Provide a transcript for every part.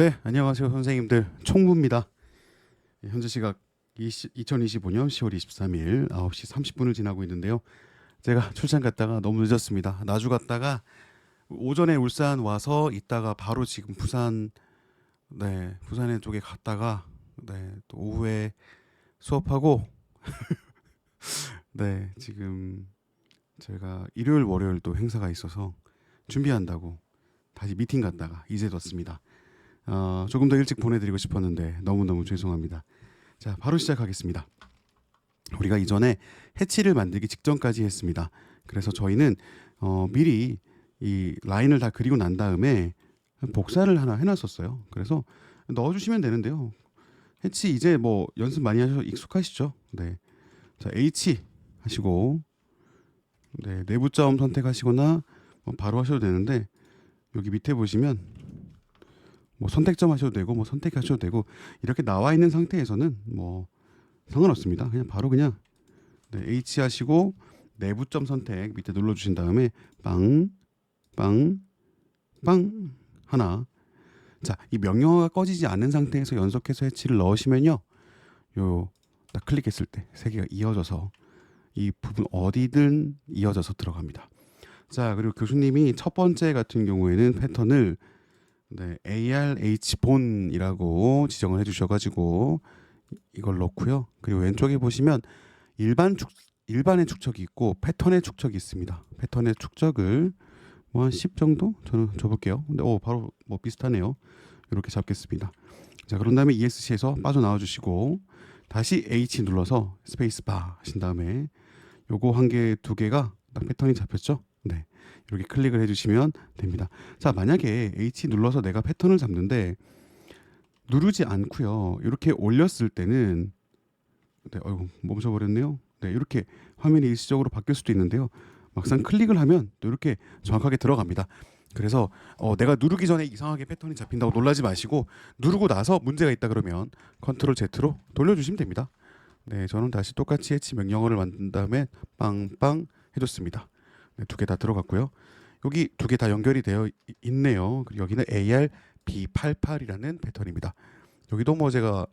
네, 안녕하세요 선생님들. 총무입니다. 현재 시각 2025년 10월 23일 9시 30분을 지나고 있는데요. 제가 출장 갔다가 너무 늦었습니다. 나주 갔다가 오전에 울산 와서 있다가 바로 지금 부산, 네, 부산에 쪽에 갔다가, 네, 또 오후에 수업하고, 네, 지금 제가 일요일 월요일 또 행사가 있어서 준비한다고 다시 미팅 갔다가 이제 왔습니다. 조금 더 일찍 보내드리고 싶었는데 너무너무 죄송합니다. 자, 바로 시작하겠습니다. 우리가 이전에 해치를 만들기 직전까지 했습니다. 그래서 저희는 미리 이 라인을 다 그리고 난 다음에 복사를 하나 해놨었어요. 그래서 넣어주시면 되는데요. 해치 이제 뭐 연습 많이 하셔서 익숙하시죠? 네. 자, H 하시고, 네, 내부점 선택하시거나 뭐 바로 하셔도 되는데, 여기 밑에 보시면 뭐 선택점 하셔도 되고 뭐 선택하셔도 되고 이렇게 나와 있는 상태에서는 뭐 상관없습니다. 그냥 바로 그냥, 네, H 하시고 내부점 선택 밑에 눌러주신 다음에 빵, 빵, 빵 하나. 자, 이 명령어가 꺼지지 않은 상태에서 연속해서 해치를 넣으시면요, 요 딱 클릭했을 때 세 개가 이어져서 이 부분 어디든 이어져서 들어갑니다. 자, 그리고 교수님이 첫 번째 같은 경우에는 패턴을, 네, ARH 본이라고 지정을 해주셔가지고 이걸 넣고요. 그리고 왼쪽에 보시면 일반의 축척이 있고 패턴의 축척이 있습니다. 패턴의 축척을 뭐 한 10 정도 저는 줘볼게요. 근데 바로 뭐 비슷하네요. 이렇게 잡겠습니다. 자, 그런 다음에 ESC에서 빠져나와 주시고 다시 H 눌러서 스페이스 바 하신 다음에 요거 한 개, 두 개가 딱 패턴이 잡혔죠? 네. 이렇게 클릭을 해주시면 됩니다. 자, 만약에 H 눌러서 내가 패턴을 잡는데 누르지 않고요, 이렇게 올렸을 때는, 네, 멈춰버렸네요. 네, 이렇게 화면이 일시적으로 바뀔 수도 있는데요. 막상 클릭을 하면 또 이렇게 정확하게 들어갑니다. 그래서 내가 누르기 전에 이상하게 패턴이 잡힌다고 놀라지 마시고 누르고 나서 문제가 있다 그러면 컨트롤 Z로 돌려주시면 됩니다. 네, 저는 다시 똑같이 해치 명령어를 만든 다음에 빵빵 해줬습니다. 네, 두 개 다 들어갔고요. 여기 두 개 다 연결이 되어 있네요. 그리고 여기는 ARB88이라는 패턴입니다. 여기도 뭐 제가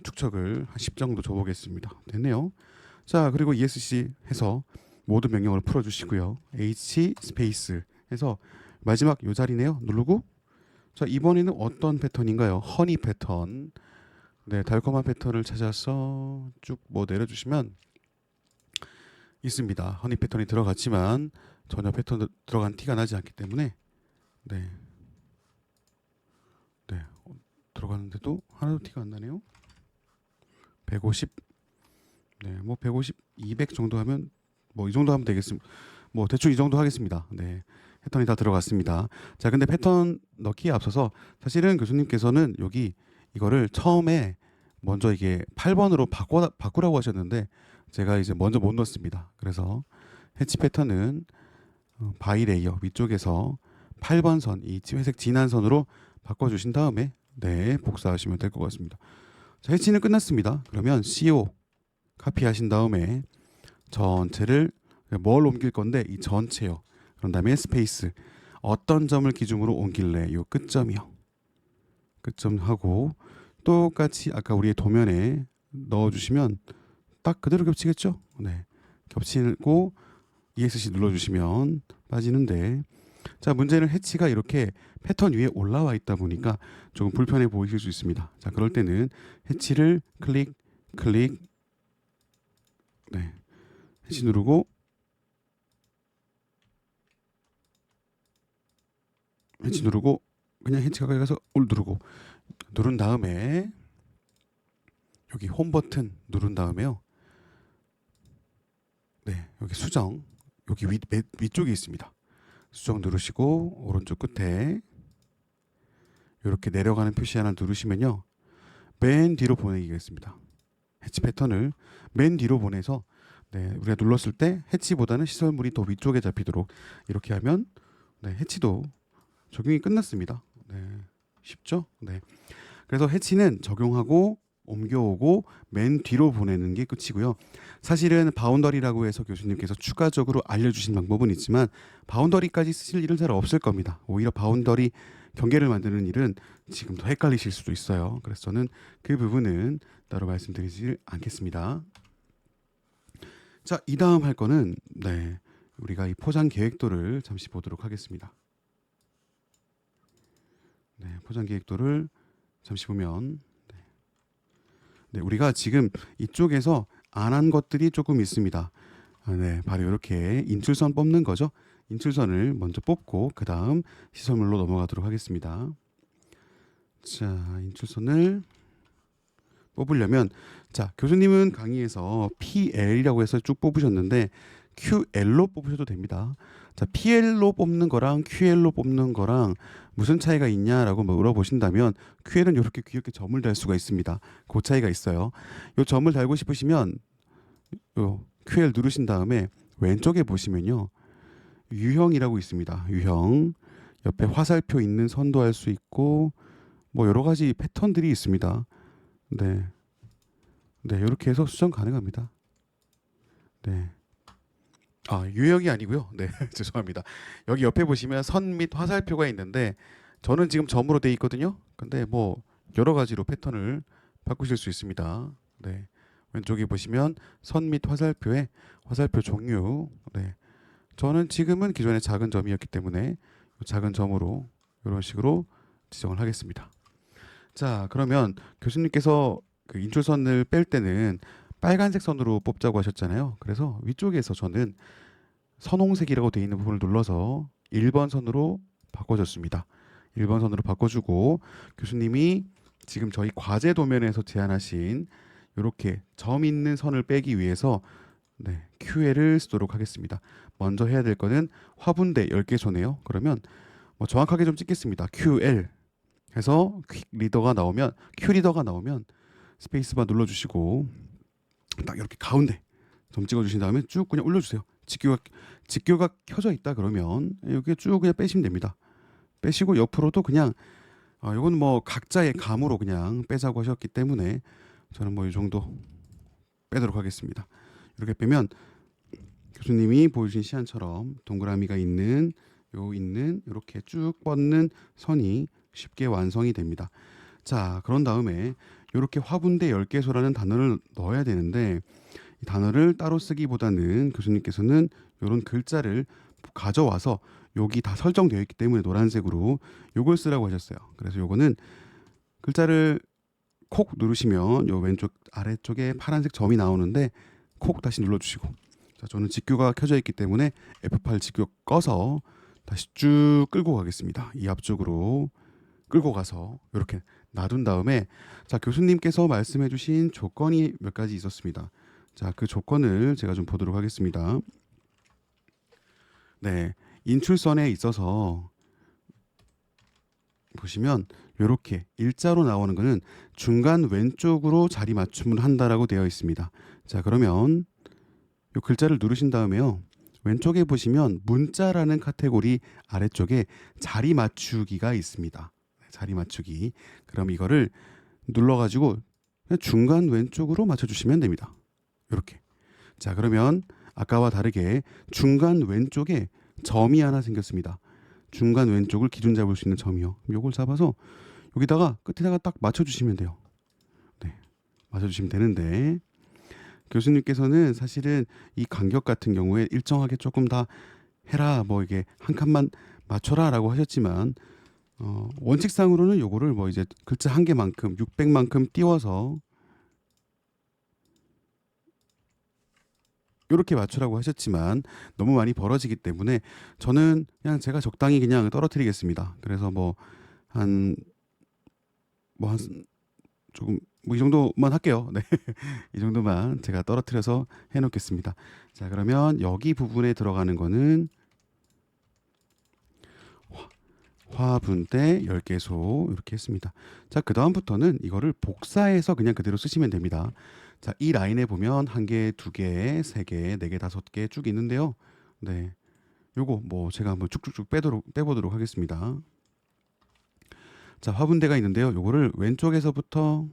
축척을 한 10 정도 줘보겠습니다. 됐네요. 자, 그리고 ESC 해서 모든 명령어를 풀어주시고요. H 스페이스 해서 마지막 요 자리네요. 누르고, 자, 이번에는 어떤 패턴인가요? 허니 패턴. 네, 달콤한 패턴을 찾아서 쭉 뭐 내려주시면 있습니다. 허니 패턴이 들어갔지만 전혀 패턴 들어간 티가 나지 않기 때문에, 네, 네, 들어갔는데도 하나도 티가 안 나네요. 150, 네, 뭐 150, 200 정도 하면 뭐 이 정도 하면 되겠습니다. 뭐 대충 이 정도 하겠습니다. 네, 패턴이 다 들어갔습니다. 자, 근데 패턴 넣기에 앞서서 사실은 교수님께서는 여기 이거를 처음에 먼저 이게 8번으로 바꾸라고 하셨는데 제가 이제 먼저 못 넣었습니다. 그래서 해치 패턴은 바이 레이어 위쪽에서 8번 선, 이 회색 진한 선으로 바꿔주신 다음에, 네, 복사하시면 될 것 같습니다. 자, 해치는 끝났습니다. 그러면 CO 카피하신 다음에 전체를, 뭘 옮길 건데 이 전체요. 그런 다음에 스페이스, 어떤 점을 기준으로 옮길래, 요 끝점이요. 끝점하고 똑같이 아까 우리의 도면에 넣어주시면 딱 그대로 겹치겠죠? 네, 겹치고 ESC 눌러주시면 빠지는데, 자, 문제는 해치가 이렇게 패턴 위에 올라와 있다 보니까 조금 불편해 보이실 수 있습니다. 자, 그럴 때는 해치를 클릭, 네, 해치 누르고, 해치 누르고, 그냥 해치 가까이 가서 올 누르고, 누른 다음에 여기 홈 버튼 누른 다음에요. 네, 여기 수정, 여기 위쪽에 있습니다. 수정 누르시고 오른쪽 끝에 이렇게 내려가는 표시 하나 누르시면요, 맨 뒤로 보내기가 있습니다. 해치 패턴을 맨 뒤로 보내서, 네, 우리가 눌렀을 때 해치보다는 시설물이 더 위쪽에 잡히도록 이렇게 하면, 네, 해치도 적용이 끝났습니다. 네, 쉽죠? 네. 그래서 해치는 적용하고 옮겨오고 맨 뒤로 보내는 게 끝이고요. 사실은 바운더리라고 해서 교수님께서 추가적으로 알려주신 방법은 있지만 바운더리까지 쓰실 일은 잘 없을 겁니다. 오히려 바운더리 경계를 만드는 일은 지금 더 헷갈리실 수도 있어요. 그래서 저는 그 부분은 따로 말씀드리지 않겠습니다. 자, 이 다음 할 거는 우리가 이 포장 계획도를 잠시 보도록 하겠습니다. 포장 계획도를 잠시 보면 우리가 지금 이쪽에서 안 한 것들이 조금 있습니다. 바로 이렇게 인출선 뽑는 거죠. 인출선을 먼저 뽑고 그 다음 시설물로 넘어가도록 하겠습니다. 자, 인출선을 뽑으려면 자, 교수님은 강의에서 PL이라고 해서 쭉 뽑으셨는데 QL로 뽑으셔도 됩니다. 자, PL로 뽑는 거랑 QL로 뽑는 거랑 무슨 차이가 있냐라고 물어보신다면 QL은 이렇게 귀엽게 점을 달 수가 있습니다. 그 차이가 있어요. 이 점을 달고 싶으시면 요 QL 누르신 다음에 왼쪽에 보시면요. 유형이라고 있습니다. 유형. 옆에 화살표 있는 선도 할 수 있고 뭐 여러 가지 패턴들이 있습니다. 이렇게 해서 수정 가능합니다. 유형이 아니고요. 죄송합니다. 여기 옆에 보시면 선 및 화살표가 있는데 저는 지금 점으로 돼 있거든요. 근데 뭐 여러 가지로 패턴을 바꾸실 수 있습니다. 왼쪽에 보시면 선 및 화살표에 화살표 종류. 저는 지금은 기존에 작은 점이었기 때문에 작은 점으로 이런 식으로 지정을 하겠습니다. 자, 그러면 교수님께서 그 인출선을 뺄 때는 빨간색 선으로 뽑자고 하셨잖아요. 그래서 위쪽에서 저는 선홍색이라고 되어 있는 부분을 눌러서 1번 선으로 바꿔줬습니다. 1번 선으로 바꿔주고 교수님이 지금 저희 과제 도면에서 제안하신 이렇게 점 있는 선을 빼기 위해서 QL을 쓰도록 하겠습니다. 먼저 해야 될 거는 화분대 10개소네요. 그러면 뭐 정확하게 좀 찍겠습니다. QL 해서 퀵 리더가 나오면 Q 리더가 나오면 스페이스바 눌러주시고 딱 이렇게 가운데 점 찍어주신 다음에 쭉 그냥 올려주세요. 직교가 켜져 있다 그러면 여기 쭉 그냥 빼시면 됩니다. 빼시고 옆으로도 그냥 이건 뭐 각자의 감으로 그냥 빼자고 하셨기 때문에 저는 뭐 이 정도 빼도록 하겠습니다. 이렇게 빼면 교수님이 보여주신 시안처럼 동그라미가 있는 이렇게 쭉 뻗는 선이 쉽게 완성이 됩니다. 자, 그런 다음에 이렇게 화분대 10개소라는 단어를 넣어야 되는데 이 단어를 따로 쓰기보다는 교수님께서는 이런 글자를 가져와서 여기 다 설정되어 있기 때문에 노란색으로 요걸 쓰라고 하셨어요. 그래서 요거는 글자를 콕 누르시면 요 왼쪽 아래쪽에 파란색 점이 나오는데 콕 다시 눌러주시고 자, 저는 직교가 켜져 있기 때문에 F8 직교 꺼서 다시 쭉 끌고 가겠습니다. 이 앞쪽으로 끌고 가서 이렇게 놔둔 다음에 자, 교수님께서 말씀해 주신 조건이 몇 가지 있었습니다. 자, 그 조건을 제가 좀 보도록 하겠습니다. 인출선에 있어서 보시면 이렇게 일자로 나오는 거는 중간 왼쪽으로 자리 맞춤을 한다라고 되어 있습니다. 자, 그러면 이 글자를 누르신 다음에요. 왼쪽에 보시면 문자라는 카테고리 아래쪽에 자리 맞추기가 있습니다. 자리 맞추기. 그럼 이거를 눌러가지고 그냥 중간 왼쪽으로 맞춰주시면 됩니다. 이렇게. 자, 그러면 아까와 다르게 중간 왼쪽에 점이 하나 생겼습니다. 중간 왼쪽을 기준 잡을 수 있는 점이요. 요걸 잡아서 여기다가 끝에다가 딱 맞춰주시면 돼요. 맞춰주시면 되는데 교수님께서는 사실은 이 간격 같은 경우에 일정하게 조금 다 해라, 뭐 이게 한 칸만 맞춰라라고 하셨지만 원칙상으로는 요거를 뭐 이제 글자 한 개만큼 600만큼 띄워서 이렇게 맞추라고 하셨지만 너무 많이 벌어지기 때문에 저는 그냥 제가 적당히 그냥 떨어뜨리겠습니다. 그래서 한 조금 이 정도만 할게요. 이 정도만 제가 떨어뜨려서 해놓겠습니다. 자, 그러면 여기 부분에 들어가는 거는 화분대 10개소 이렇게 했습니다. 자, 그 다음부터는 이거를 복사해서 그냥 그대로 쓰시면 됩니다. 자, 이 라인에 보면 1개, 2개, 3개, 4개, 5개 쭉 있는데요. 요거 뭐 제가 한번 쭉쭉쭉 빼보도록 하겠습니다. 자, 화분대가 있는데요. 요거를 왼쪽에서부터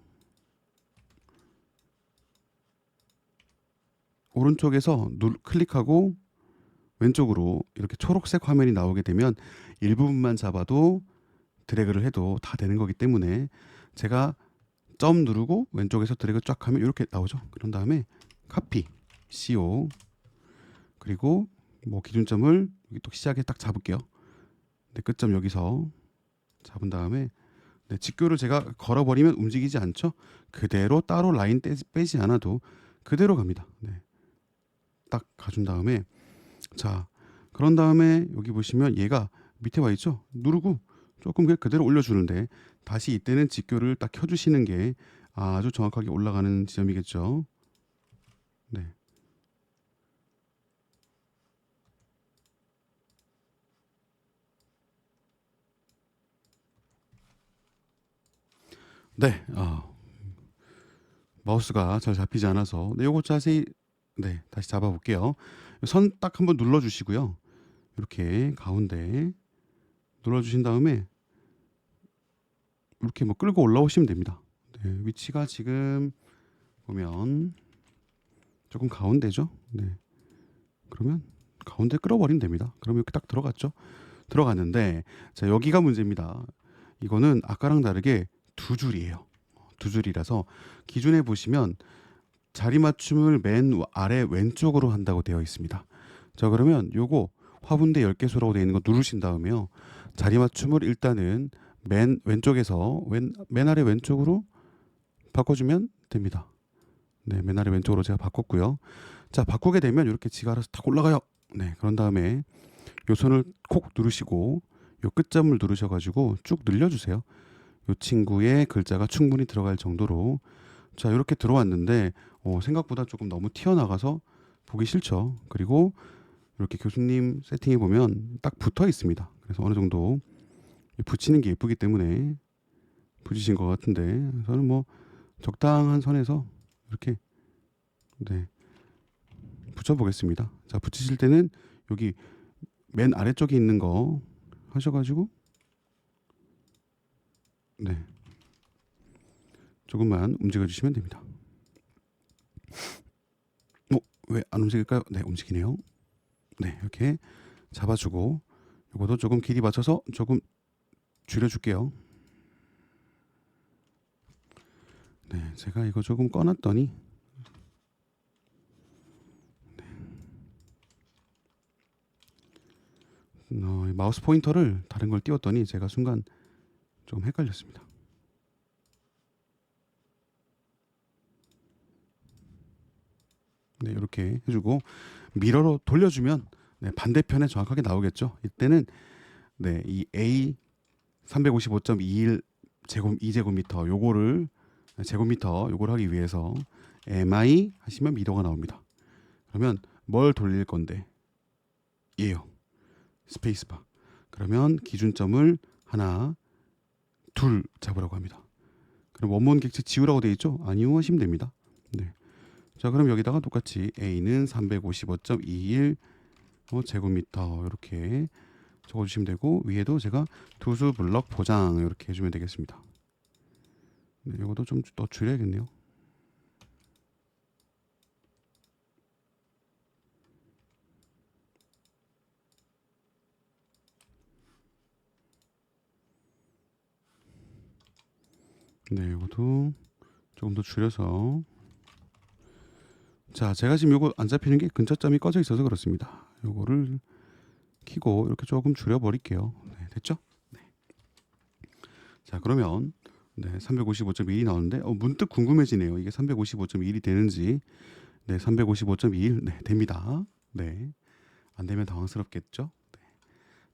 오른쪽에서 클릭하고 왼쪽으로 이렇게 초록색 화면이 나오게 되면 일부분만 잡아도 드래그를 해도 다 되는 거기 때문에 제가 점 누르고 왼쪽에서 드래그 쫙 하면 이렇게 나오죠. 그런 다음에 카피 CO 그리고 뭐 기준점을 여기 또 시작에 딱 잡을게요. 네, 끝점 여기서 잡은 다음에 네, 직교를 제가 걸어버리면 움직이지 않죠. 그대로 따로 라인 빼지 않아도 그대로 갑니다. 네, 딱 가준 다음에 자 그런 다음에 여기 보시면 얘가 밑에 와 있죠. 누르고 조금 그대로 올려주는데 다시 이때는 직교를 딱 켜주시는 게 아주 정확하게 올라가는 지점이겠죠. 네. 네. 마우스가 잘 잡히지 않아서 네, 요거 자세히 네, 다시 잡아 볼게요. 선 딱 한번 눌러 주시고요. 이렇게 가운데 눌러 주신 다음에 이렇게 뭐 끌고 올라오시면 됩니다. 네, 위치가 지금 보면 조금 가운데죠. 네. 그러면 가운데 끌어버리면 됩니다. 그러면 이렇게 딱 들어갔죠. 들어갔는데 자 여기가 문제입니다. 이거는 아까랑 다르게 두 줄이에요. 두 줄이라서 기준에 보시면 자리 맞춤을 맨 아래 왼쪽으로 한다고 되어 있습니다. 자 그러면 요거 화분대 10개소라고 되어 있는 거 누르신 다음에요. 자리 맞춤을 일단은 맨 왼쪽에서 맨 아래 왼쪽으로 바꿔주면 됩니다. 네, 맨 아래 왼쪽으로 제가 바꿨고요. 자 바꾸게 되면 이렇게 지가 알아서 탁 올라가요. 네, 그런 다음에 요 손을 콕 누르시고 요 끝점을 누르셔가지고 쭉 늘려주세요. 요 친구의 글자가 충분히 들어갈 정도로 자 이렇게 들어왔는데 생각보다 조금 너무 튀어나가서 보기 싫죠. 그리고 이렇게 교수님 세팅해 보면 딱 붙어 있습니다. 그래서 어느 정도 붙이는 게 예쁘기 때문에 붙이신 것 같은데 저는 뭐 적당한 선에서 이렇게 네 붙여 보겠습니다. 자 붙이실 때는 여기 맨 아래쪽에 있는 거 하셔가지고 네 조금만 움직여 주시면 됩니다. 왜 안 움직일까요? 네 움직이네요. 네 이렇게 잡아주고 이것도 조금 길이 맞춰서 조금 줄여줄게요. 네 제가 이거 조금 꺼놨더니 마우스 포인터를 다른 걸 띄웠더니 제가 순간 좀 헷갈렸습니다. 네, 이렇게 해주고 미러로 돌려주면 네, 반대편에 정확하게 나오겠죠. 이때는 네, 이 A 355.21 제곱 2제곱미터 요거를 제곱미터 요걸 하기 위해서 MI 하시면 미러가 나옵니다. 그러면 뭘 돌릴 건데? 예요. 스페이스바. 그러면 기준점을 하나, 둘 잡으라고 합니다. 그럼 원본 객체 지우라고 되어 있죠? 아니요 하시면 됩니다. 네. 자 그럼 여기다가 똑같이 A는 355.21 제곱미터 이렇게 적어주시면 되고 위에도 제가 두수 블럭 포장 이렇게 해주면 되겠습니다. 네, 이것도 좀 더 줄여야겠네요. 네, 이것도 조금 더 줄여서 자 제가 지금 요거 안 잡히는 게 근처점이 꺼져 있어서 그렇습니다. 요거를 키고 이렇게 조금 줄여버릴게요. 네, 됐죠? 네. 자 그러면 네, 355.1이 나오는데 문득 궁금해지네요. 이게 355.1이 되는지. 네, 355.21 네, 됩니다. 네. 안 되면 당황스럽겠죠? 네.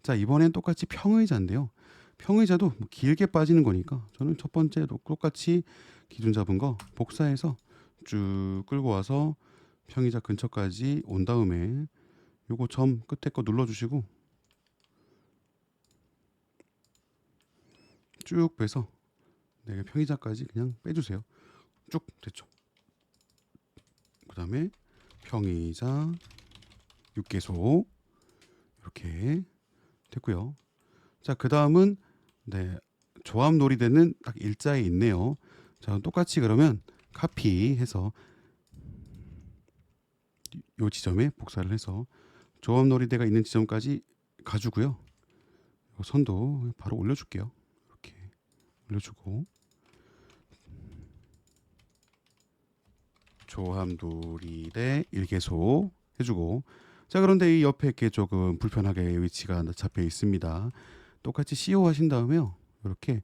자, 이번엔 똑같이 평의자인데요. 평의자도 뭐 길게 빠지는 거니까 저는 첫 번째도 똑같이 기준 잡은 거 복사해서 쭉 끌고 와서 평의자 근처까지 온 다음에 요거 점 끝에 거 눌러주시고 쭉 빼서 네, 평의자까지 그냥 빼주세요. 쭉 됐죠. 그 다음에 평의자 6개소 이렇게 됐고요. 자, 그 다음은 네, 조합 놀이대는 딱 일자에 있네요. 자, 똑같이 그러면 카피해서 요 지점에 복사를 해서 조합 놀이대가 있는 지점까지 가주고요. 선도 바로 올려줄게요. 올려주고 조함돌이 대 일개소 해주고 자 그런데 이 옆에 게 조금 불편하게 위치가 잡혀 있습니다. 똑같이 CO 하신 다음에요. 이렇게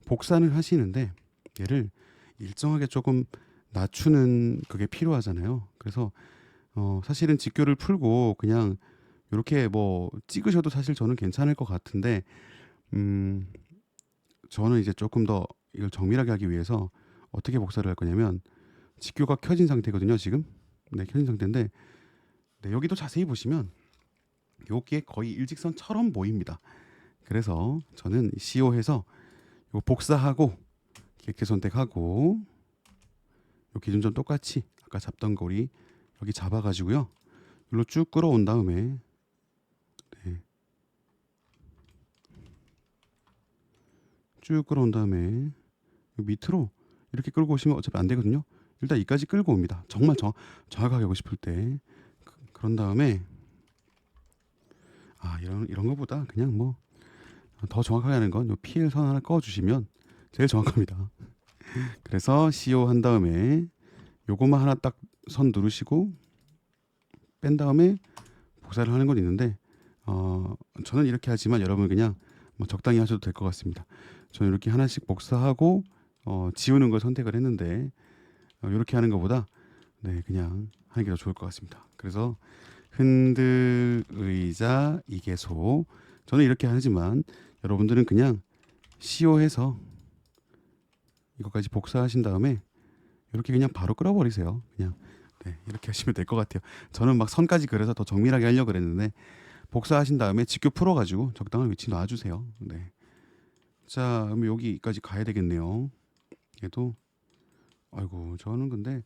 복산을 하시는데 얘를 일정하게 조금 낮추는 그게 필요하잖아요. 그래서 사실은 직교를 풀고 그냥 이렇게 뭐 찍으셔도 사실 저는 괜찮을 것 같은데 음, 저는 이제 조금 더 이걸 정밀하게 하기 위해서 어떻게 복사를 할 거냐면 직교가 켜진 상태거든요 지금. 네, 켜진 상태인데 네, 여기도 자세히 보시면 여기에 거의 일직선처럼 보입니다. 그래서 저는 CO해서 이거 복사하고 객체 선택하고 요 기준점 똑같이 아까 잡던 거리 여기 잡아가지고요. 일로 쭉 끌어온 다음에 네, 쭉 끌어온 다음에 요 밑으로 이렇게 끌고 오시면 어차피 안 되거든요. 일단 이까지 끌고 옵니다. 정말 정확하게 하고 싶을 때 그런 다음에 이런 거보다 그냥 뭐 더 정확하게 하는 건 요 PL 선 하나 꺼주시면 제일 정확합니다. 그래서 CO 한 다음에 요거만 하나 딱 선 누르시고 뺀 다음에 복사를 하는 건 있는데 저는 이렇게 하지만 여러분 그냥 뭐 적당히 하셔도 될 것 같습니다. 저는 이렇게 하나씩 복사하고 지우는 걸 선택을 했는데 이렇게 하는 것보다 네 그냥 하는 게 더 좋을 것 같습니다. 그래서 흔들 의자 이개소 저는 이렇게 하지만 여러분들은 그냥 CO해서 이것까지 복사하신 다음에 이렇게 그냥 바로 끌어버리세요. 그냥 네, 이렇게 하시면 될 것 같아요. 저는 막 선까지 그려서 더 정밀하게 하려고 그랬는데 복사하신 다음에 직교 풀어가지고 적당한 위치 놔주세요. 네. 자, 그럼 여기까지 가야 되겠네요. 얘도 아이고 저는 근데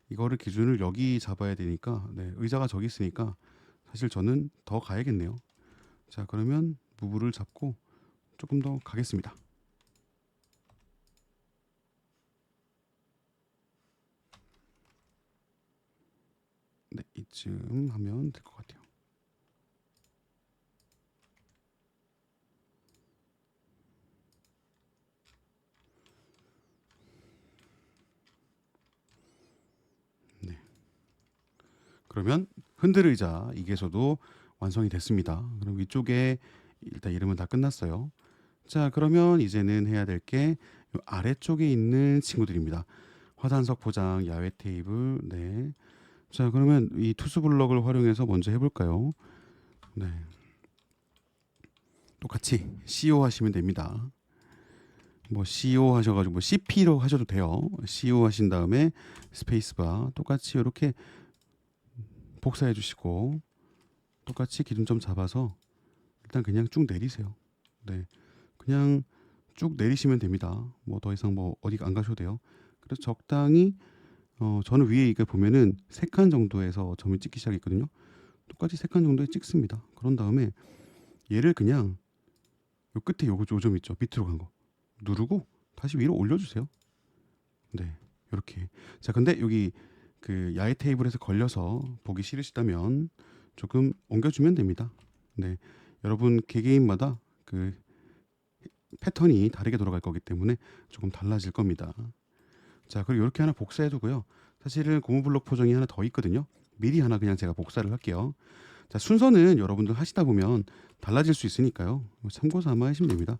이거를 기준을 여기 잡아야 되니까 네, 의자가 저기 있으니까 사실 저는 더 가야겠네요. 자 그러면 무브를 잡고 조금 더 가겠습니다. 네, 이쯤 하면 될 것 같아요. 네. 그러면 흔들 의자 이게서도 완성이 됐습니다. 그럼 위쪽에 일단 이름은 다 끝났어요. 자, 그러면 이제는 해야 될 게 아래쪽에 있는 친구들입니다. 화단석 포장, 야외 테이블, 네. 자, 그러면 이 투스 블럭을 활용해서 먼저 해볼까요? 네. 똑같이 CO 하시면 됩니다. 뭐 CO 하셔가지고 뭐 CP로 하셔도 돼요. CO 하신 다음에 스페이스바 똑같이 이렇게 복사해 주시고 똑같이 기준점 잡아서 일단 그냥 쭉 내리세요. 네, 그냥 쭉 내리시면 됩니다. 뭐 더 이상 뭐 어디 안 가셔도 돼요. 그래서 적당히 저는 위에 이게 보면은 3칸 정도에서 점을 찍기 시작했거든요. 똑같이 3칸 정도에 찍습니다. 그런 다음에 얘를 그냥 요 끝에 요점 있죠. 밑으로 간 거 누르고 다시 위로 올려주세요. 네, 이렇게. 자, 근데 여기 그 야외 테이블에서 걸려서 보기 싫으시다면 조금 옮겨주면 됩니다. 네, 여러분 개개인마다 그 패턴이 다르게 돌아갈 거기 때문에 조금 달라질 겁니다. 자, 그리고 이렇게 하나 복사해 두고요. 사실은 고무 블록 포장이 하나 더 있거든요. 미리 하나 그냥 제가 복사를 할게요. 자, 순서는 여러분들 하시다 보면 달라질 수 있으니까요. 참고 삼아 하시면 됩니다.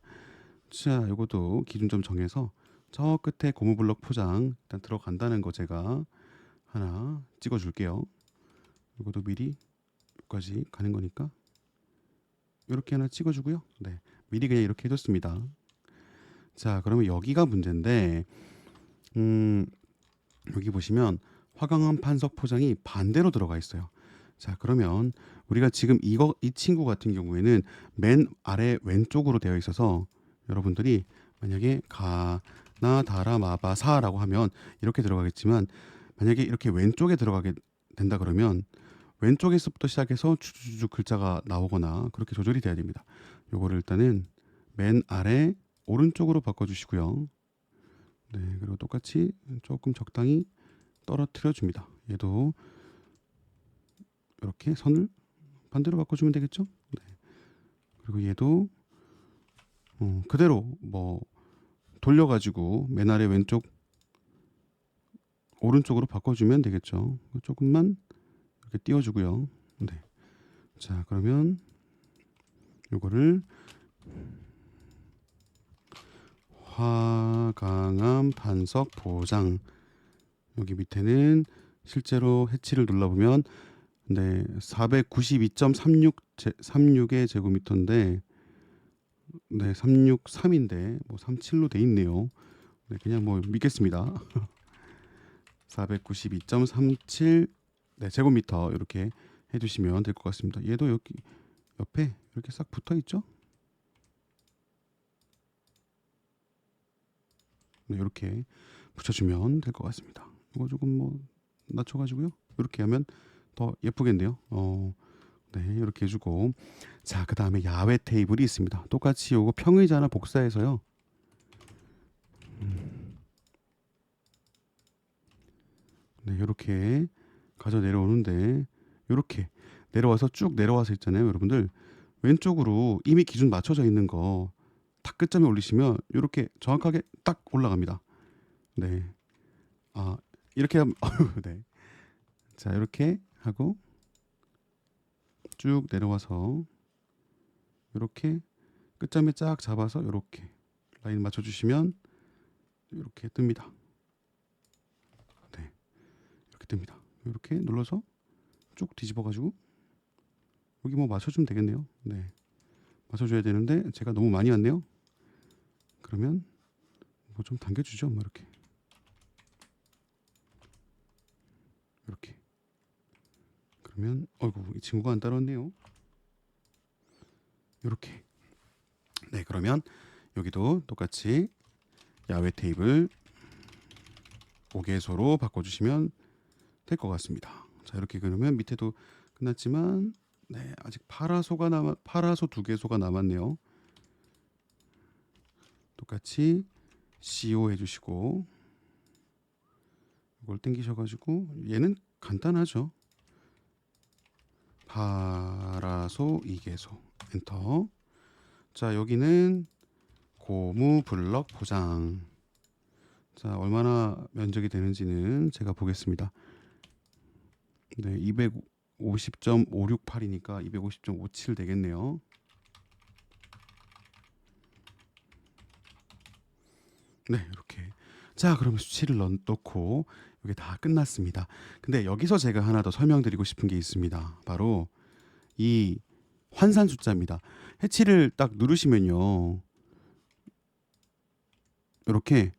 자, 이것도 기준점 정해서 저 끝에 고무 블록 포장 일단 들어간다는 거 제가 하나 찍어 줄게요. 이것도 미리 여기까지 가는 거니까 이렇게 하나 찍어 주고요. 네. 미리 그냥 이렇게 해줬습니다. 자, 그러면 여기가 문제인데 여기 보시면 화강암 판석 포장이 반대로 들어가 있어요. 자, 그러면 우리가 지금 이 친구 같은 경우에는 맨 아래 왼쪽으로 되어 있어서 여러분들이 만약에 가나 다라 마바사라고 하면 이렇게 들어가겠지만 만약에 이렇게 왼쪽에 들어가게 된다 그러면 왼쪽에서부터 시작해서 주주주 글자가 나오거나 그렇게 조절이 돼야 됩니다. 요거를 일단은 맨 아래 오른쪽으로 바꿔주시고요. 네, 그리고 똑같이 조금 적당히 떨어뜨려 줍니다. 얘도 이렇게 선을 반대로 바꿔주면 되겠죠? 네. 그리고 얘도 그대로 뭐 돌려가지고 맨 아래 왼쪽 오른쪽으로 바꿔주면 되겠죠. 조금만 이렇게 띄워주고요. 네. 자, 그러면 요거를 화강암 반석 보장, 여기 밑에는 실제로 해치를 눌러보면 네, 492.36의 제곱미터인데 네, 363인데 뭐 37로 돼 있네요. 네, 그냥 뭐 믿겠습니다. 492.37 네, 제곱미터 이렇게 해주시면 될 것 같습니다. 얘도 여기 옆에 이렇게 싹 붙어 있죠? 네, 이렇게 붙여주면 될 것 같습니다. 이거 조금 뭐 낮춰가지고요. 이렇게 하면 더 예쁘겠네요. 네, 이렇게 해주고, 자, 그 다음에 야외 테이블이 있습니다. 똑같이 요거 평의자나 복사해서요. 네, 이렇게 가져 내려오는데, 이렇게 내려와서 쭉 내려와서 있잖아요, 여러분들. 왼쪽으로 이미 기준 맞춰져 있는 거 딱 끝점에 올리시면 이렇게 정확하게 딱 올라갑니다. 네, 아, 이렇게 하면 네, 자, 이렇게 하고 쭉 내려와서 이렇게 끝점에 쫙 잡아서 이렇게 라인 맞춰주시면 이렇게 뜹니다. 네, 이렇게 뜹니다. 이렇게 눌러서 쭉 뒤집어가지고 여기 뭐 맞춰주면 되겠네요. 네, 맞춰줘야 되는데 제가 너무 많이 왔네요. 그러면 뭐 좀 당겨주죠. 뭐 이렇게 그러면 어이구, 이 친구가 안 따라왔네요. 이렇게. 네, 그러면 여기도 똑같이 야외 테이블 5개소로 바꿔주시면 될 것 같습니다. 자, 이렇게 그러면 밑에도 끝났지만 네, 아직 파라소 2개소가 남았네요. 똑같이 CO 해주시고 이걸 당기셔가지고 얘는 간단하죠. 파라소 2개소 엔터. 자, 여기는 고무 블럭 포장. 자, 얼마나 면적이 되는지는 제가 보겠습니다. 네, 250.568이니까 250.57 되겠네요. 네, 이렇게. 자, 그러면 수치를 넣고 이게 다 끝났습니다. 근데 여기서 제가 하나 더 설명드리고 싶은 게 있습니다. 바로 이 환산 숫자입니다. 해치를 딱 누르시면요, 이렇게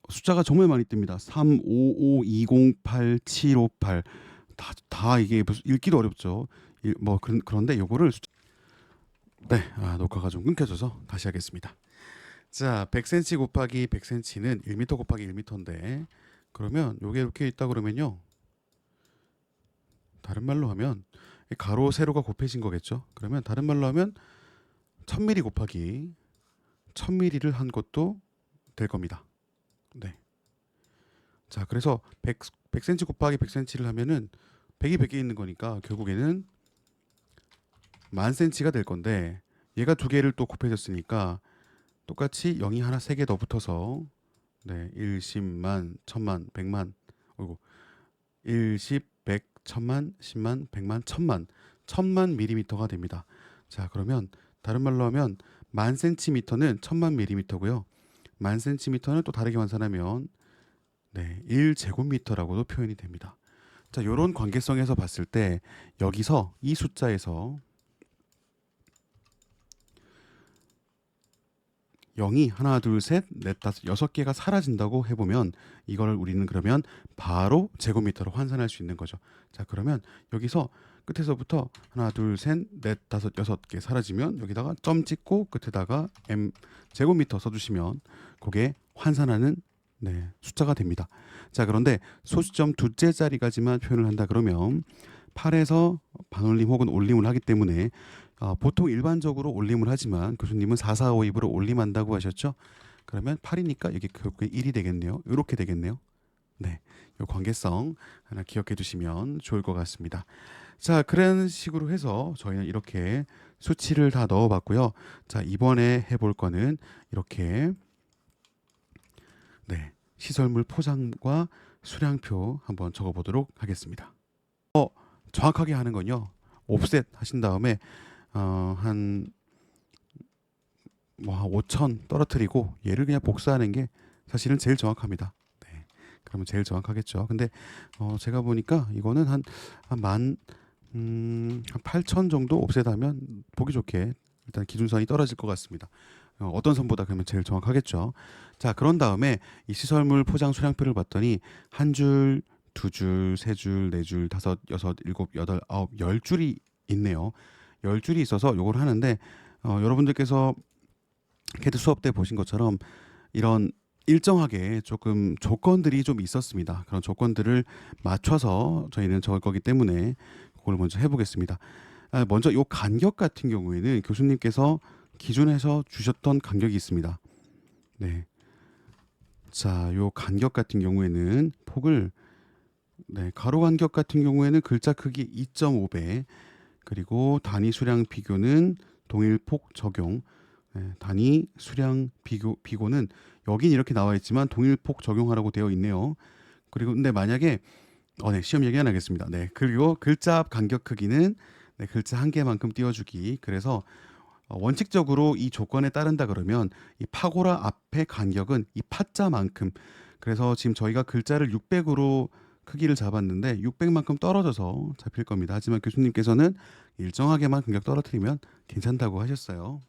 숫자가 정말 많이 뜹니다. 3, 5, 5, 20, 8, 7, 5, 8. 다 이게 무슨 읽기도 어렵죠. 뭐 그런데 요거를 네, 녹화가 좀 끊겨져서 다시 하겠습니다. 자, 100cm 곱하기 100cm는 1m 곱하기 1m인데 그러면 요게 이렇게 있다 그러면요, 다른 말로 하면 가로 세로가 곱해진 거겠죠. 그러면 다른 말로 하면 1000mm 곱하기 1000mm를 한 것도 될 겁니다. 네. 자, 그래서 100cm 곱하기 100cm를 하면은 100이 100개 있는 거니까 결국에는 10,000cm가 될 건데 얘가 두 개를 또 곱해졌으니까 똑같이 0이 하나 3개 더 붙어서 네, 1, 10만, 1000만, 100만, 어이구, 1, 10, 100, 1000만, 10만, 100만, 1000만 밀리미터가 됩니다. 자, 그러면 다른 말로 하면 10,000cm는 1000만 밀리미터고요. 10,000cm는 또 다르게 환산하면 네, 1제곱미터라고도 표현이 됩니다. 자, 이런 관계성에서 봤을 때 여기서 이 숫자에서 0이 하나, 둘, 셋, 넷, 다섯, 6개가 사라진다고 해보면 이걸 우리는 그러면 바로 제곱미터로 환산할 수 있는 거죠. 자, 그러면 여기서 끝에서부터 하나, 둘, 셋, 넷, 다섯, 6개 사라지면 여기다가 점 찍고 끝에다가 m 제곱미터 써주시면 그게 환산하는 네, 숫자가 됩니다. 자, 그런데 소수점 두째 자리까지만 표현을 한다 그러면 8에서 반올림 혹은 올림을 하기 때문에 보통 일반적으로 올림을 하지만 교수님은 4, 4, 5, 2으로 올림한다고 하셨죠? 그러면 8이니까 여기 결국에 1이 되겠네요. 이렇게 되겠네요. 네, 이 관계성 하나 기억해 두시면 좋을 것 같습니다. 자, 그런 식으로 해서 저희는 이렇게 수치를 다 넣어봤고요. 자, 이번에 해볼 거는 이렇게 시설물 포장과 수량표 한번 적어보도록 하겠습니다. 정확하게 하는 건요. 옵셋 하신 다음에 한 5천 떨어뜨리고 얘를 그냥 복사하는 게 사실은 제일 정확합니다. 네, 그러면 제일 정확하겠죠. 근데 제가 보니까 이거는 한 8천 정도 옵셋하면 보기 좋게 일단 기준선이 떨어질 것 같습니다. 어떤 선보다 그러면 제일 정확하겠죠. 자, 그런 다음에 이 시설물 포장 수량표를 봤더니 한 줄, 두 줄, 세 줄, 네 줄, 다섯, 여섯, 일곱, 여덟, 아홉, 열 줄이 있네요. 열 줄이 있어서 요걸 하는데 여러분들께서 캐드 수업 때 보신 것처럼 이런 일정하게 조금 조건들이 좀 있었습니다. 그런 조건들을 맞춰서 저희는 적을 거기 때문에 그걸 먼저 해보겠습니다. 먼저 이 간격 같은 경우에는 교수님께서 기준에서 주셨던 간격이 있습니다. 네. 자, 요 간격 같은 경우에는 폭을 가로 간격 같은 경우에는 글자 크기 2.5배 그리고 단위 수량 비교는 동일 폭 적용. 단위 수량 비고는 여긴 이렇게 나와 있지만 동일 폭 적용하라고 되어 있네요. 그리고 근데 만약에 시험 얘기 안 하겠습니다. 네. 그리고 글자 앞 간격 크기는 글자 한 개만큼 띄워주기. 그래서 원칙적으로 이 조건에 따른다 그러면 이 파고라 앞의 간격은 이 파자만큼. 그래서 지금 저희가 글자를 600으로 크기를 잡았는데 600만큼 떨어져서 잡힐 겁니다. 하지만 교수님께서는 일정하게만 간격 떨어뜨리면 괜찮다고 하셨어요.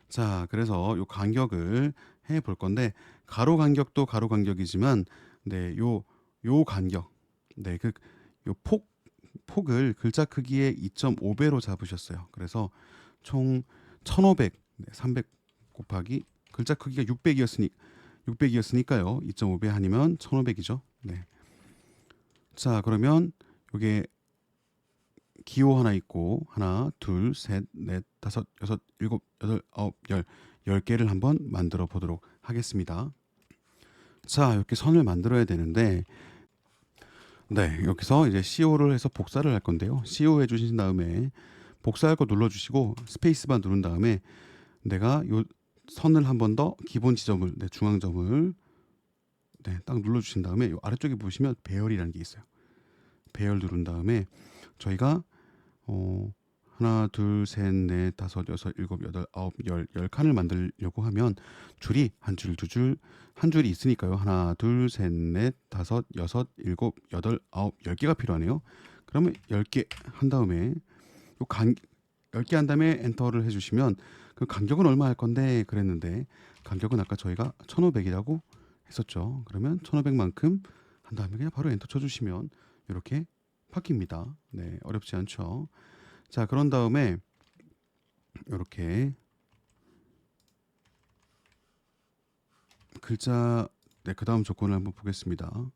자, 그래서 요 간격을 해 볼 건데 가로 간격도 가로 간격이지만 요 간격. 요 폭을 글자 크기의 2.5배로 잡으셨어요. 그래서 총 1500, 300 곱하기 글자 크기가 600이었으니까요. 2.5배 아니면 1500이죠. 네. 자, 그러면 요게 기호 하나 있고 하나, 둘, 셋, 넷, 다섯, 여섯, 일곱, 여덟, 아홉, 열 10개를 한번 만들어 보도록 하겠습니다. 자, 이렇게 선을 만들어야 되는데 여기서 이제 CO를 해서 복사를 할 건데요. CO 해주신 다음에 복사할 거 눌러주시고 스페이스바 누른 다음에 내가 요 선을 한 번 더 기본 지점을 중앙점을 딱 눌러주신 다음에 요 아래쪽에 보시면 배열이라는 게 있어요. 배열 누른 다음에 저희가 하나, 둘, 셋, 넷, 다섯, 여섯, 일곱, 여덟, 아홉, 열 칸을 만들려고 하면 줄이 한 줄, 두 줄, 한 줄이 있으니까요. 하나, 둘, 셋, 넷, 다섯, 여섯, 일곱, 여덟, 아홉, 10개가 필요하네요. 그러면 10개 한 다음에 10개 한 다음에 엔터를 해주시면 그 간격은 얼마 할 건데 그랬는데 간격은 아까 저희가 1500이라고 했었죠. 그러면 1500만큼 한 다음에 그냥 바로 엔터 쳐주시면 이렇게 바뀝니다. 네, 어렵지 않죠. 자, 그런 다음에 이렇게 글자 그 다음 조건을 한번 보겠습니다. 요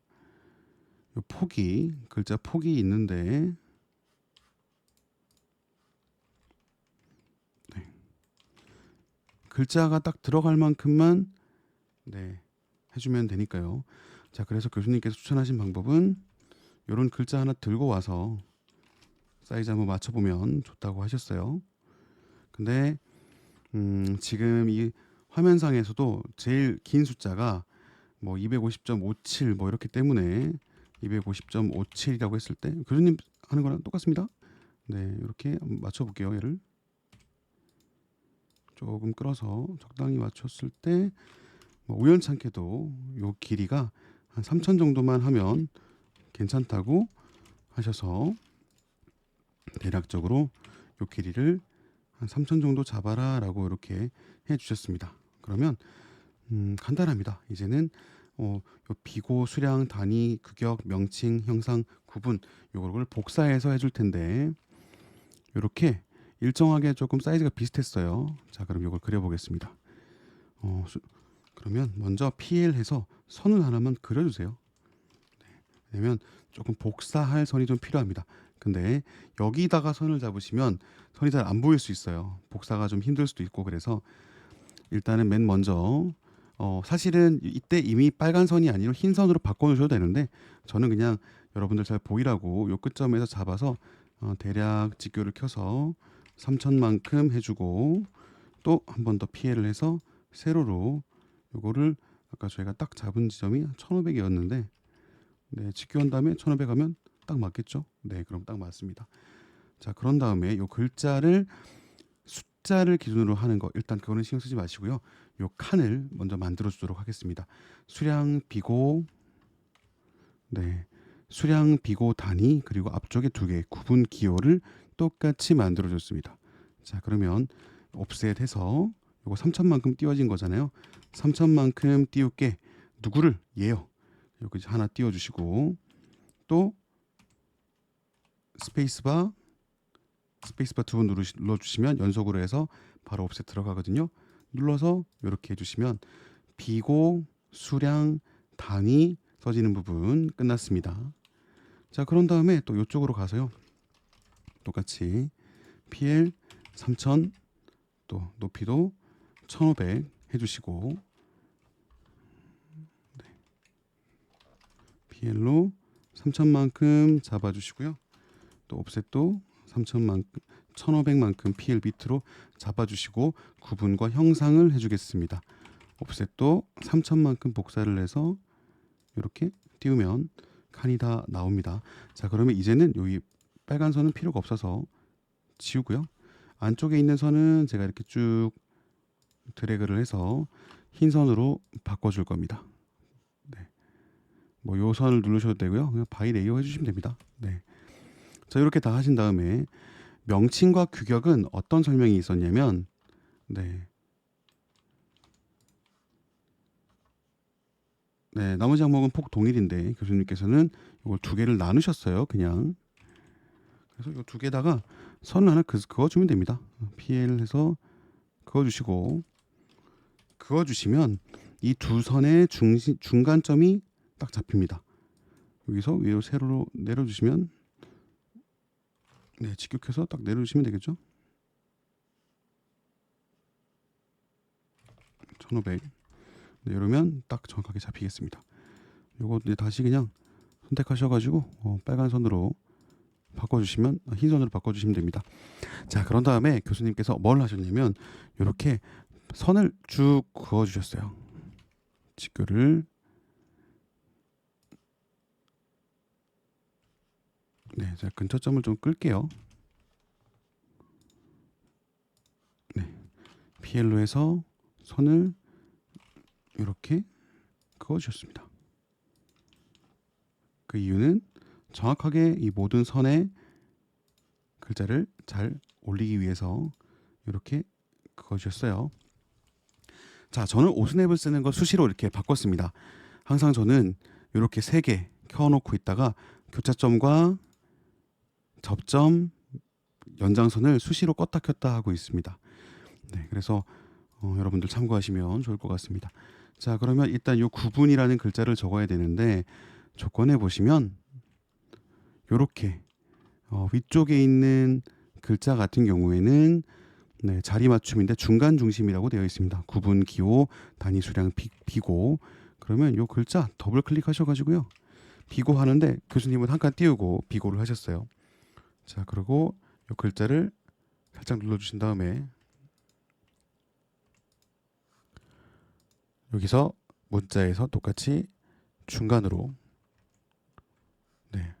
폭이 글자 폭이 있는데 글자가 딱 들어갈 만큼만 해주면 되니까요. 자, 그래서 교수님께서 추천하신 방법은 이런 글자 하나 들고 와서 사이즈 한번 맞춰보면 좋다고 하셨어요. 근데 지금 이 화면상에서도 제일 긴 숫자가 250.57 이렇기 때문에 250.57이라고 했을 때 교수님 하는 거랑 똑같습니다. 네, 이렇게 한번 맞춰볼게요. 얘를 조금 끌어서 적당히 맞췄을 때 우연찮게도 요 길이가 한 3천 정도만 하면 괜찮다고 하셔서 대략적으로 요 길이를 한 3천 정도 잡아라 라고 이렇게 해 주셨습니다. 그러면 간단합니다. 이제는 요 비고, 수량, 단위, 규격, 명칭, 형상, 구분 요걸 복사해서 해줄 텐데 이렇게 일정하게 조금 사이즈가 비슷했어요. 자, 그럼 이걸 그려보겠습니다. 그러면 먼저 PL 해서 선을 하나만 그려주세요. 왜냐면 조금 복사할 선이 좀 필요합니다. 근데 여기다가 선을 잡으시면 선이 잘 안 보일 수 있어요. 복사가 좀 힘들 수도 있고 그래서 일단은 맨 먼저 사실은 이때 이미 빨간 선이 아니라 흰 선으로 바꿔주셔도 되는데 저는 그냥 여러분들 잘 보이라고 요 끝점에서 잡아서 대략 직교를 켜서 3천만큼 해주고 또 한 번 더 피해를 해서 세로로 요거를 아까 아까 저희가 딱 잡은 지점이 1500이었는데 네, 직교한 다음에 1500 하면 딱 맞겠죠? 네, 그럼 딱 맞습니다. 자, 그런 다음에 요 글자를 숫자를 기준으로 하는 거 일단 그거는 신경 쓰지 마시고요. 요 칸을 먼저 만들어 주도록 하겠습니다. 수량 비고 네. 수량 비고 단위 그리고 앞쪽에 두 개 구분 기호를 똑같이 만들어 줬습니다. 자, 그러면 옵셋 해서 요거 3000만큼 띄워진 거잖아요. 3000만큼 띄울게 누구를 얘요. 여기 하나 띄워 주시고 또 스페이스바 두 번 눌러 주시면 연속으로 해서 바로 옵셋 들어가거든요. 눌러서 이렇게 해 주시면 비고 수량 단위 써지는 부분 끝났습니다. 자, 그런 다음에 또 이쪽으로 가서요. 똑같이 PL 3000 또 높이도 1500 해주시고 네. PL로 3000만큼 잡아주시고요. 또 옵셋도 3000만큼 1500만큼 PL 비트로 잡아주시고 구분과 형상을 해주겠습니다. 옵셋도 3000만큼 복사를 해서 이렇게 띄우면 칸이 다 나옵니다. 자, 그러면 이제는 여기 빨간 선은 필요가 없어서 지우고요. 안쪽에 있는 선은 제가 이렇게 쭉 드래그를 해서 흰 선으로 바꿔줄 겁니다. 네. 뭐 요 선을 누르셔도 되고요. 그냥 바이 레이어 해주시면 됩니다. 네. 자, 이렇게 다 하신 다음에 명칭과 규격은 어떤 설명이 있었냐면 네. 네, 나머지 항목은 폭 동일인데 교수님께서는 이걸 두 개를 나누셨어요. 그냥 그래서 이 두 개다가 선을 하나 그어주면 됩니다. PL 해서 그어주시고 그어주시면 이 두 선의 중간점이 딱 잡힙니다. 여기서 위로 세로로 내려주시면 네, 직격해서 딱 내려주시면 되겠죠. 1500 네, 이러면 딱 정확하게 잡히겠습니다. 요거 이제 다시 그냥 선택하셔가지고 빨간 선으로 바꿔주시면 흰 선으로 바꿔주시면 됩니다. 자, 그런 다음에 교수님께서 뭘 하셨냐면 이렇게 선을 쭉 그어주셨어요. 직교를 네, 제가 근처점을 좀 끌게요. 네, PL로 해서 선을 이렇게 그어주셨습니다. 그 이유는 정확하게 이 모든 선에 글자를 잘 올리기 위해서 이렇게 그어주셨어요. 자, 저는 오스냅을 쓰는 거 수시로 이렇게 바꿨습니다. 항상 저는 이렇게 3개 켜놓고 있다가 교차점과 접점, 연장선을 수시로 껐다 켰다 하고 있습니다. 네, 그래서 여러분들 참고하시면 좋을 것 같습니다. 자, 그러면 일단 이 구분이라는 글자를 적어야 되는데 조건에 보시면 이렇게 위쪽에 있는 글자 같은 경우에는 네, 자리 맞춤인데 중간 중심이라고 되어 있습니다. 구분 기호 단위 수량 비고 그러면 이 글자 더블 클릭하셔가지고요. 비고 하는데 교수님은 한 칸 띄우고 비고를 하셨어요. 자, 그리고 이 글자를 살짝 눌러주신 다음에 여기서 문자에서 똑같이 중간으로 네,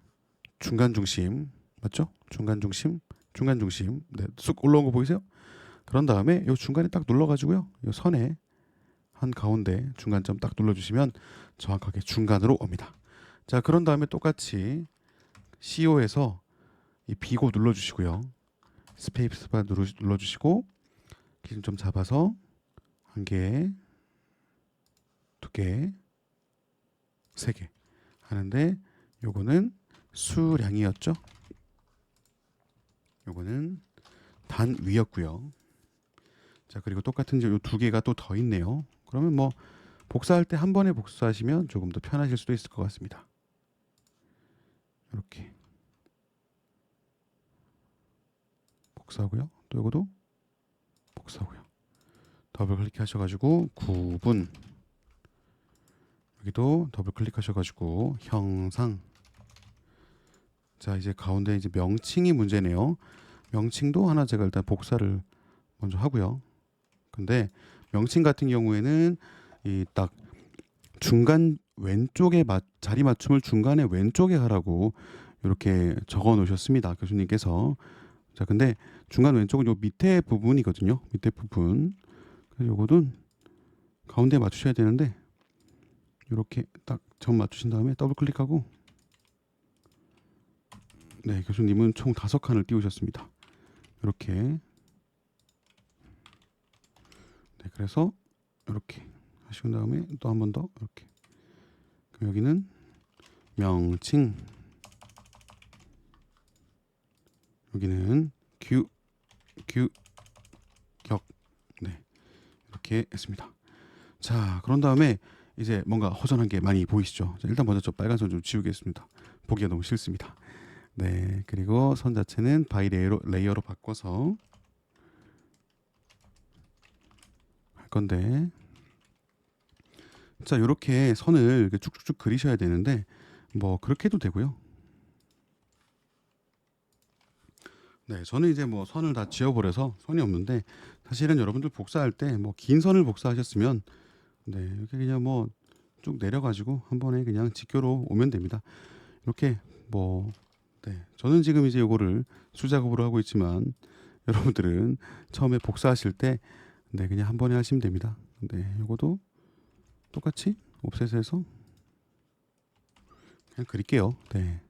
중간 중심 맞죠? 중간 중심 네, 쑥 올라온 거 보이세요? 그런 다음에 이 중간에 딱 눌러가지고요. 이 선에 한 가운데 중간점 딱 눌러주시면 정확하게 중간으로 옵니다. 자, 그런 다음에 똑같이 CO에서 이 비고 눌러주시고요. 스페이스바 눌러주시고 기준점 잡아서 한 개, 두 개, 세 개 하는데 요거는 수량이었죠. 요거는 단 위였고요. 자, 그리고 똑같은 요 두 개가 또 더 있네요. 그러면 뭐 복사할 때 한 번에 복사하시면 조금 더 편하실 수도 있을 것 같습니다. 이렇게 복사하고요. 또 이것도 복사하고요. 더블 클릭하셔가지고 구분 여기도 더블 클릭하셔가지고 형상. 자, 이제 가운데 이제 명칭이 문제네요. 명칭도 하나 제가 일단 복사를 먼저 하고요. 근데 명칭 같은 경우에는 이 딱 중간 왼쪽에 자리 맞춤을 중간에 왼쪽에 하라고 이렇게 적어 놓으셨습니다. 교수님께서. 자, 근데 중간 왼쪽은 요 밑에 부분이거든요. 밑에 부분. 그래서 요거는 가운데 맞추셔야 되는데 이렇게 딱 점 맞추신 다음에 더블 클릭하고 네, 교수님은 총 5칸을 띄우셨습니다. 이렇게. 네, 그래서 이렇게 하신 다음에 또 한 번 더 이렇게. 그럼 여기는 명칭, 여기는 격. 네, 이렇게 했습니다. 자, 그런 다음에 이제 뭔가 허전한 게 많이 보이시죠? 자, 일단 먼저 저 빨간 선 좀 지우겠습니다. 보기가 너무 싫습니다. 네, 그리고 선 자체는 바이 레이어로 바꿔서 할 건데, 자, 이렇게 선을 이렇게 쭉쭉쭉 그리셔야 되는데 뭐 그렇게 해도 되고요. 네, 저는 이제 뭐 선을 다 지워버려서 선이 없는데, 사실은 여러분들 복사할 때 뭐 긴 선을 복사하셨으면 네, 이렇게 그냥 뭐 쭉 내려가지고 한 번에 그냥 직교로 오면 됩니다. 이렇게 뭐 네, 저는 지금 이제 요거를 수작업으로 하고 있지만 여러분들은 처음에 복사하실 때 네, 그냥 한 번에 하시면 됩니다. 네, 요거도 똑같이 옵셋에서 그냥 그릴게요. 네,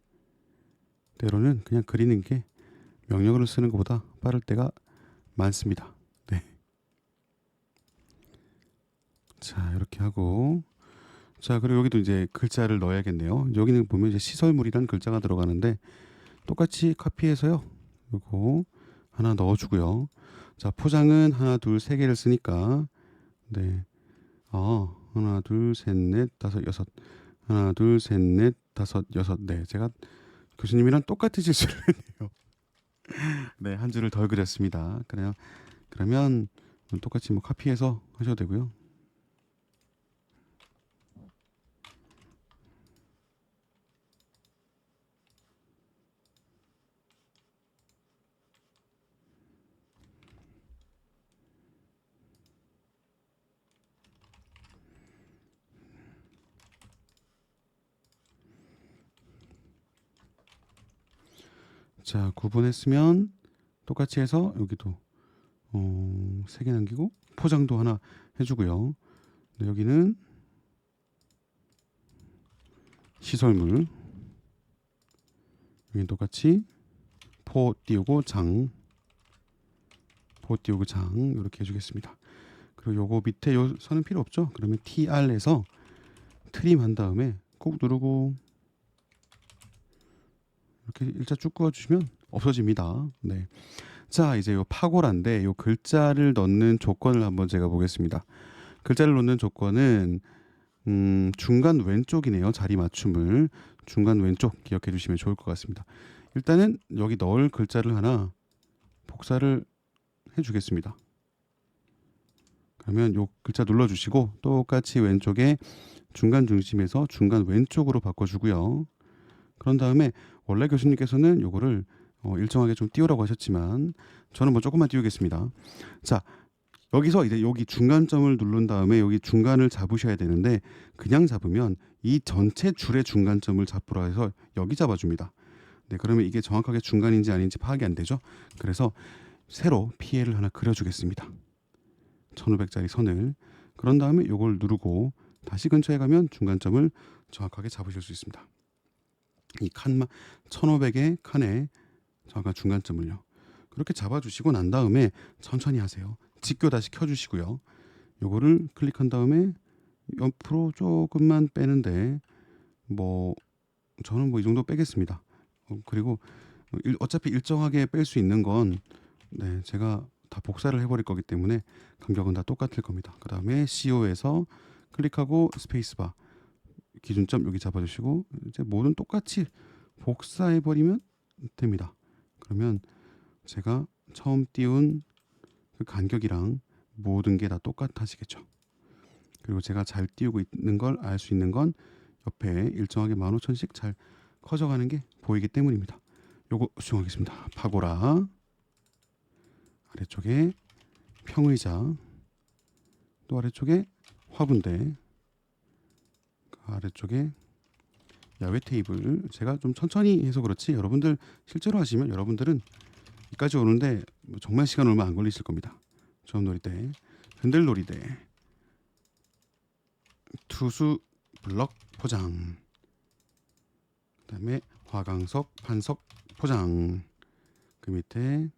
때로는 그냥 그리는 게 명령어를 쓰는 것보다 빠를 때가 많습니다. 네, 자, 이렇게 하고, 자, 그리고 여기도 이제 글자를 넣어야겠네요. 여기는 보면 이제 시설물이란 글자가 들어가는데 똑같이 카피해서요. 요거 하나 넣어주고요. 자, 포장은 하나, 둘, 세 개를 쓰니까 네, 하나, 둘, 셋, 넷, 다섯, 여섯. 하나, 둘, 셋, 넷, 다섯, 여섯. 네, 제가 교수님이랑 똑같이 실수를 했네요. 네, 한 줄을 덜 그렸습니다. 그래요. 그러면 똑같이 뭐 카피해서 하셔도 되고요. 자, 구분했으면 똑같이 해서 여기도 세 개 남기고 포장도 하나 해주고요. 네, 여기는 시설물, 여기 똑같이 포 띄우고 장, 포 띄우고 장 이렇게 해주겠습니다. 그리고 요거 밑에 요 선은 필요 없죠. 그러면 TR에서 트림 한 다음에 꾹 누르고 이렇게 일자 쭉 그어주시면 없어집니다. 네. 자, 이제 요 파고란데 요 글자를 넣는 조건을 한번 제가 보겠습니다. 글자를 넣는 조건은 중간 왼쪽이네요. 자리 맞춤을 중간 왼쪽 기억해 주시면 좋을 것 같습니다. 일단은 여기 넣을 글자를 하나 복사를 해주겠습니다. 그러면 요 글자 눌러주시고 똑같이 왼쪽에 중간 중심에서 중간 왼쪽으로 바꿔주고요. 그런 다음에 원래 교수님께서는 요거를 일정하게 좀 띄우라고 하셨지만 저는 뭐 조금만 띄우겠습니다. 자, 여기서 이제 여기 중간점을 누른 다음에 여기 중간을 잡으셔야 되는데 그냥 잡으면 이 전체 줄의 중간점을 잡으라 해서 여기 잡아줍니다. 네, 그러면 이게 정확하게 중간인지 아닌지 파악이 안 되죠. 그래서 새로 피해를 하나 그려주겠습니다. 1500짜리 선을. 그런 다음에 요걸 누르고 다시 근처에 가면 중간점을 정확하게 잡으실 수 있습니다. 이 칸만 1500의 칸에 정확한 중간점을요. 그렇게 잡아주시고 난 다음에 천천히 하세요. 직교 다시 켜주시고요. 요거를 클릭한 다음에 옆으로 조금만 빼는데 뭐 저는 뭐 이 정도 빼겠습니다. 그리고 어차피 일정하게 뺄 수 있는 건 네, 제가 다 복사를 해버릴 거기 때문에 간격은 다 똑같을 겁니다. 그 다음에 CO에서 클릭하고 스페이스바 기준점 여기 잡아주시고 이제 모든 똑같이 복사해버리면 됩니다. 그러면 제가 처음 띄운 그 간격이랑 모든 게 다 똑같아지겠죠. 그리고 제가 잘 띄우고 있는 걸 알 수 있는 건 옆에 일정하게 15,000씩 잘 커져가는 게 보이기 때문입니다. 요거 수정하겠습니다. 파고라 아래쪽에 평의자 또 아래쪽에 화분대 아래쪽에 야외 테이블. 제가 좀 천천히 해서 그렇지 여러분들 실제로 하시면 여러분들은 여기까지 오는데 뭐 정말 시간 얼마 안 걸리실 겁니다. 조합놀이대, 흔들놀이대, 투수 블럭 포장, 그다음에 화강석 판석 포장, 그 밑에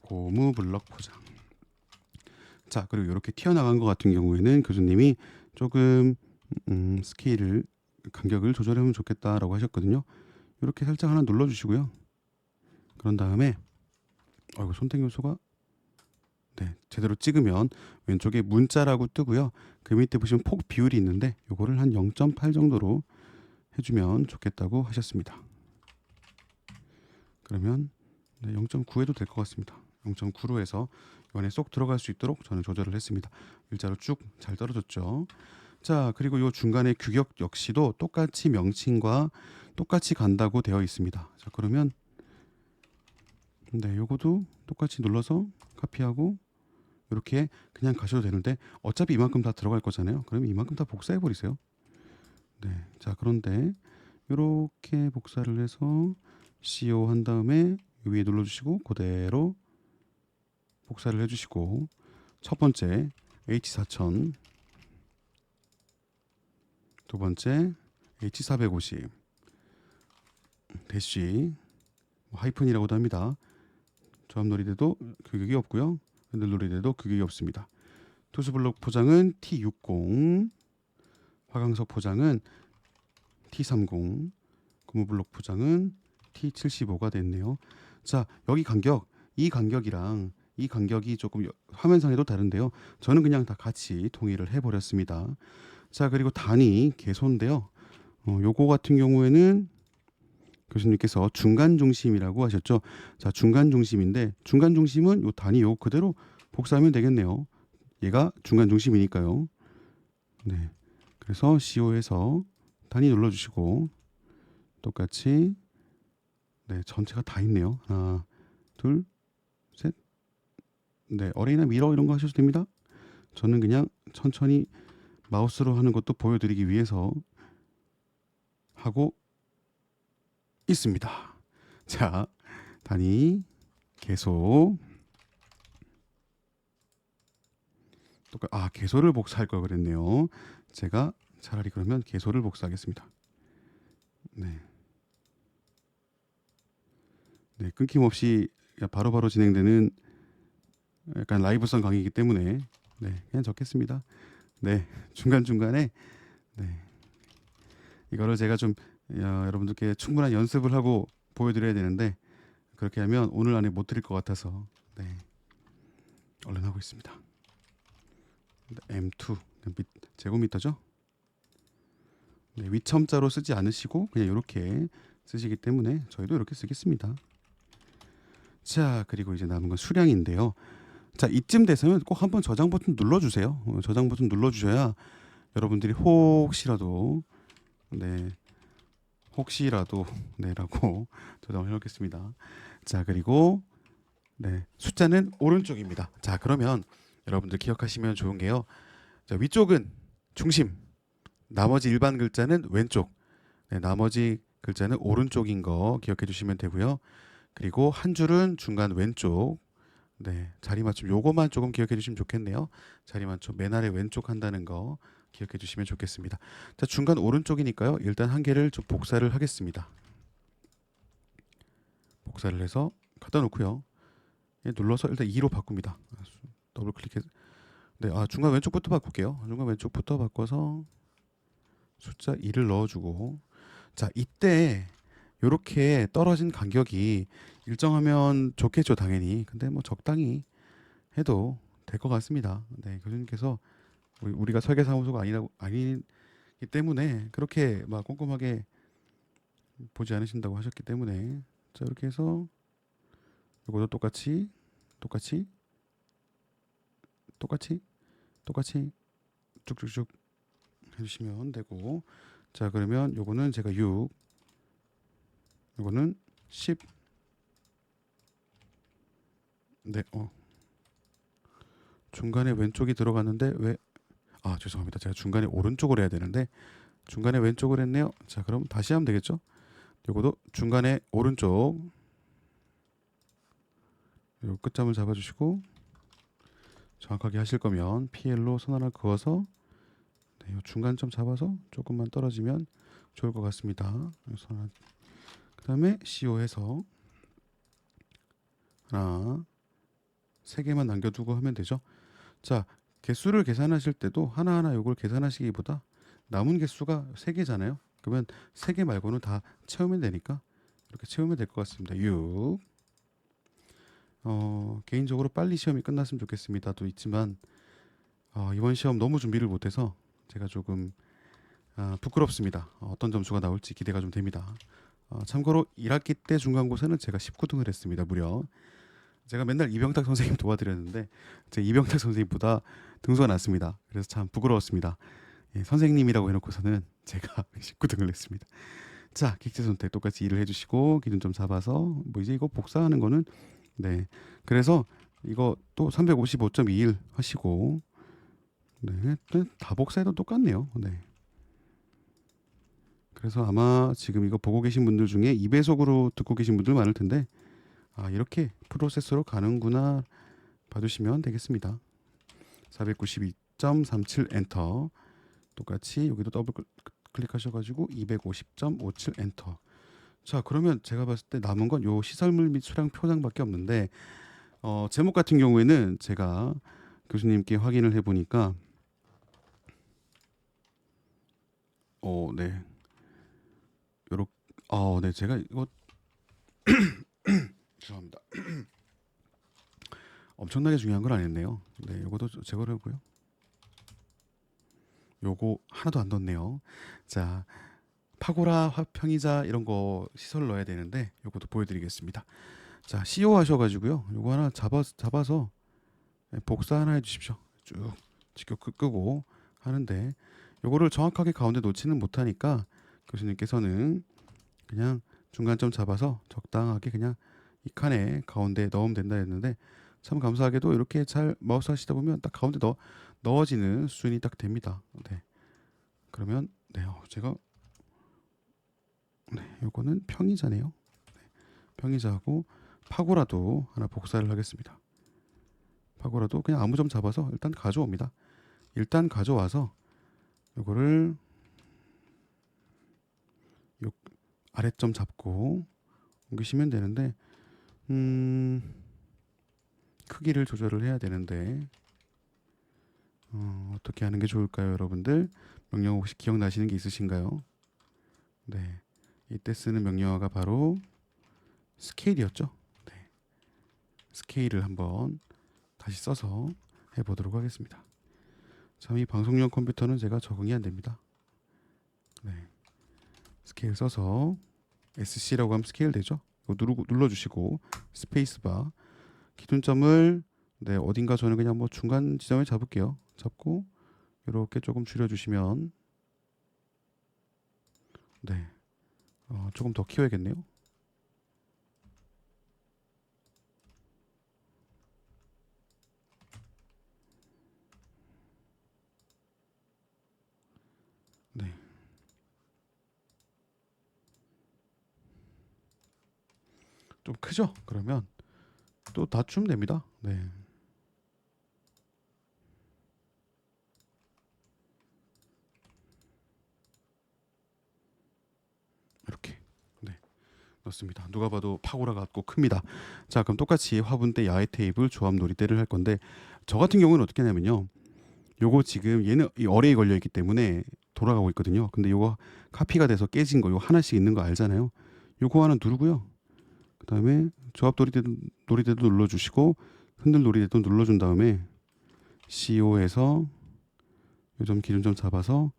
고무 블럭 포장. 자, 그리고 이렇게 튀어나간 것 같은 경우에는 교수님이 조금 스케일을 간격을 조절하면 좋겠다라고 하셨거든요. 이렇게 살짝 하나 눌러주시고요. 그런 다음에 손땡 요소가 제대로 찍으면 왼쪽에 문자라고 뜨고요. 그 밑에 보시면 폭 비율이 있는데 요거를 한 0.8 정도로 해주면 좋겠다고 하셨습니다. 그러면 0.9 해도 될 것 같습니다. 0.9로 해서 이 안에 쏙 들어갈 수 있도록 저는 조절을 했습니다. 일자로 쭉 잘 떨어졌죠. 자, 그리고 요 중간에 규격 역시도 똑같이 명칭과 똑같이 간다고 되어 있습니다. 자, 그러면 요거도 똑같이 눌러서 카피하고 이렇게 그냥 가셔도 되는데 어차피 이만큼 다 들어갈 거잖아요. 그럼 이만큼 다 복사해 버리세요. 자, 그런데 이렇게 복사를 해서 CO 한 다음에 위에 눌러주시고 그대로 복사를 해주시고 첫 번째 H4000, 두 번째 H450 대시 하이픈이라고도 합니다. 조합놀이대도 규격이 없고요. 흔들놀이대도 규격이 없습니다. 투수블록 포장은 T60, 화강석 포장은 T30, 고무블록 포장은 T75가 됐네요. 자, 여기 간격, 이 간격이랑 이 간격이 조금 화면상에도 다른데요. 저는 그냥 다 같이 통일을 해버렸습니다. 자, 그리고 단위 개소인데요. 요거 같은 경우에는 교수님께서 중간 중심이라고 하셨죠. 자, 중간 중심인데 중간 중심은 요 단위 요 그대로 복사하면 되겠네요. 얘가 중간 중심이니까요. 네, 그래서 CO에서 단위 눌러주시고 똑같이 전체가 다 있네요. 하나, 둘, 셋. 어레이나 미러 이런 거 하셔도 됩니다. 저는 그냥 천천히 마우스로 하는 것도 보여드리기 위해서 하고 있습니다. 자, 단위 개소. 개소를 복사할 걸 그랬네요. 제가 차라리 그러면 개소를 복사하겠습니다. 끊김없이 바로바로 진행되는 약간 라이브성 강의이기 때문에 그냥 적겠습니다. 중간중간에 이거를 제가 좀 여러분들께 충분한 연습을 하고 보여드려야 되는데 그렇게 하면 오늘 안에 못 드릴 것 같아서 얼른 하고 있습니다. M2 제곱미터죠. 위첨자로 쓰지 않으시고 그냥 이렇게 쓰시기 때문에 저희도 이렇게 쓰겠습니다. 자, 그리고 이제 남은 건 수량인데요. 자, 이쯤 돼서는 꼭 한번 저장 버튼 눌러주세요. 저장 버튼 눌러주셔야 여러분들이 혹시라도 라고 저장을 해놓겠습니다. 자, 그리고 숫자는 오른쪽입니다. 자, 그러면 여러분들 기억하시면 좋은 게요. 자, 위쪽은 중심, 나머지 일반 글자는 왼쪽, 나머지 글자는 오른쪽인 거 기억해 주시면 되고요. 그리고 한 줄은 중간 왼쪽, 자리 맞춤 요거만 조금 기억해 주시면 좋겠네요. 자리 맞춤 맨 아래 왼쪽 한다는 거 기억해 주시면 좋겠습니다. 자, 중간 오른쪽이니까요. 일단 한 개를 좀 복사를 하겠습니다. 복사를 해서 갖다 놓고요. 눌러서 일단 2로 바꿉니다. 더블 클릭해서 중간 왼쪽부터 바꿀게요. 중간 왼쪽부터 바꿔서 숫자 2를 넣어주고 자, 이때 이렇게 떨어진 간격이 일정하면 좋겠죠, 당연히. 근데 뭐 적당히 해도 될 것 같습니다. 교수님께서 우리가 설계사무소가 아니기 때문에 그렇게 막 꼼꼼하게 보지 않으신다고 하셨기 때문에 자, 이렇게 해서 이것도 똑같이 쭉쭉쭉 해주시면 되고 자, 그러면 요거는 제가 6 요거는 10 중간에 왼쪽이 들어갔는데 왜 죄송합니다. 제가 중간에 오른쪽으로 해야 되는데 중간에 왼쪽을 했네요. 자, 그럼 다시 하면 되겠죠? 요거도 중간에 오른쪽 요 끝점을 잡아주시고 정확하게 하실 거면 PL로 선 하나 그어서 네, 요 중간점 잡아서 조금만 떨어지면 좋을 것 같습니다. 그 다음에 CO 해서 하나, 세 개만 남겨두고 하면 되죠. 자, 개수를 계산하실 때도 하나하나 요걸 계산하시기보다 남은 개수가 3개잖아요. 그러면 3개 말고는 다 채우면 되니까 이렇게 채우면 될 것 같습니다. 6. 개인적으로 빨리 시험이 끝났으면 좋겠습니다도 있지만 이번 시험 너무 준비를 못해서 제가 조금 부끄럽습니다. 어떤 점수가 나올지 기대가 좀 됩니다. 참고로 1학기 때 중간고사는 제가 19등을 했습니다. 무려. 제가 맨날 이병탁 선생님 도와드렸는데 제 이병탁 선생님보다 등수가 낮습니다. 그래서 참 부끄러웠습니다. 예, 선생님이라고 해놓고서는 제가 19등을 냈습니다. 자, 객체 선택 똑같이 일을 해주시고 기준점 잡아서 뭐 이제 이거 복사하는 거는 네, 그래서 이거 또 355.21 하시고 네, 다 복사해도 똑같네요. 네. 그래서 아마 지금 이거 보고 계신 분들 중에 2배속으로 듣고 계신 분들 많을 텐데 이렇게 프로세서로 가는구나 봐주시면 되겠습니다. 492.37 엔터 똑같이 여기도 더블 클릭하셔가지고 250.57 엔터. 자, 그러면 제가 봤을 때 남은 건 요 시설물 및 수량 표장밖에 없는데 제목 같은 경우에는 제가 교수님께 확인을 해보니까 네, 요렇게 네, 제가 이거 죄송합니다. 엄청나게 중요한 걸 안 했네요. 네, 요것도 제거를 하고요. 요거 하나도 안 넣었네요. 자, 파고라, 화평이자 이런 거 시설 넣어야 되는데 요것도 보여드리겠습니다. 자, CO 하셔가지고요. 요거 하나 잡아서 복사 하나 해주십시오. 쭉 직격 끄고 하는데 요거를 정확하게 가운데 놓지는 못하니까 교수님께서는 그냥 중간점 잡아서 적당하게 그냥 이 칸에 가운데 넣으면 된다 했는데 참 감사하게도 이렇게 잘 마우스 하시다 보면 딱 가운데 넣어지는 수준이 딱 됩니다. 네. 그러면 네, 제가 네, 요거는 평이자네요. 네, 평이자하고 파고라도 하나 복사를 하겠습니다. 파고라도 그냥 아무 점 잡아서 일단 가져옵니다. 일단 가져와서 요거를 요 아래점 잡고 옮기시면 되는데 크기를 조절을 해야 되는데 어떻게 하는 게 좋을까요, 여러분들? 명령어 혹시 기억나시는 게 있으신가요? 네, 이때 쓰는 명령어가 바로 스케일이었죠. 네, 스케일을 한번 다시 써서 해보도록 하겠습니다. 참 이 방송용 컴퓨터는 제가 적응이 안 됩니다. 네, 스케일 써서 SC라고 하면 스케일 되죠. 이거 눌러주시고 스페이스바 기준점을 네, 어딘가 저는 그냥 뭐 중간 지점에 잡을게요. 잡고 이렇게 조금 줄여주시면 네, 조금 더 키워야겠네요. 네, 좀 크죠? 그러면 또 낮추면 됩니다. 네. 이렇게 네, 넣습니다. 누가 봐도 파고라 같고 큽니다. 자, 그럼 똑같이 화분대, 야외 테이블, 조합 놀이대를 할 건데 저 같은 경우는 어떻게 하냐면요. 요거 지금 얘는 이 어레에 걸려 있기 때문에 돌아가고 있거든요. 근데 요거 카피가 돼서 깨진 거 요거 하나씩 있는 거 알잖아요. 요거 하나 누르고요. 그다음에 조합 놀이대도 눌러주시고 흔들 놀이대도 눌러준 다음에 CO에서 요점 기준점 잡아서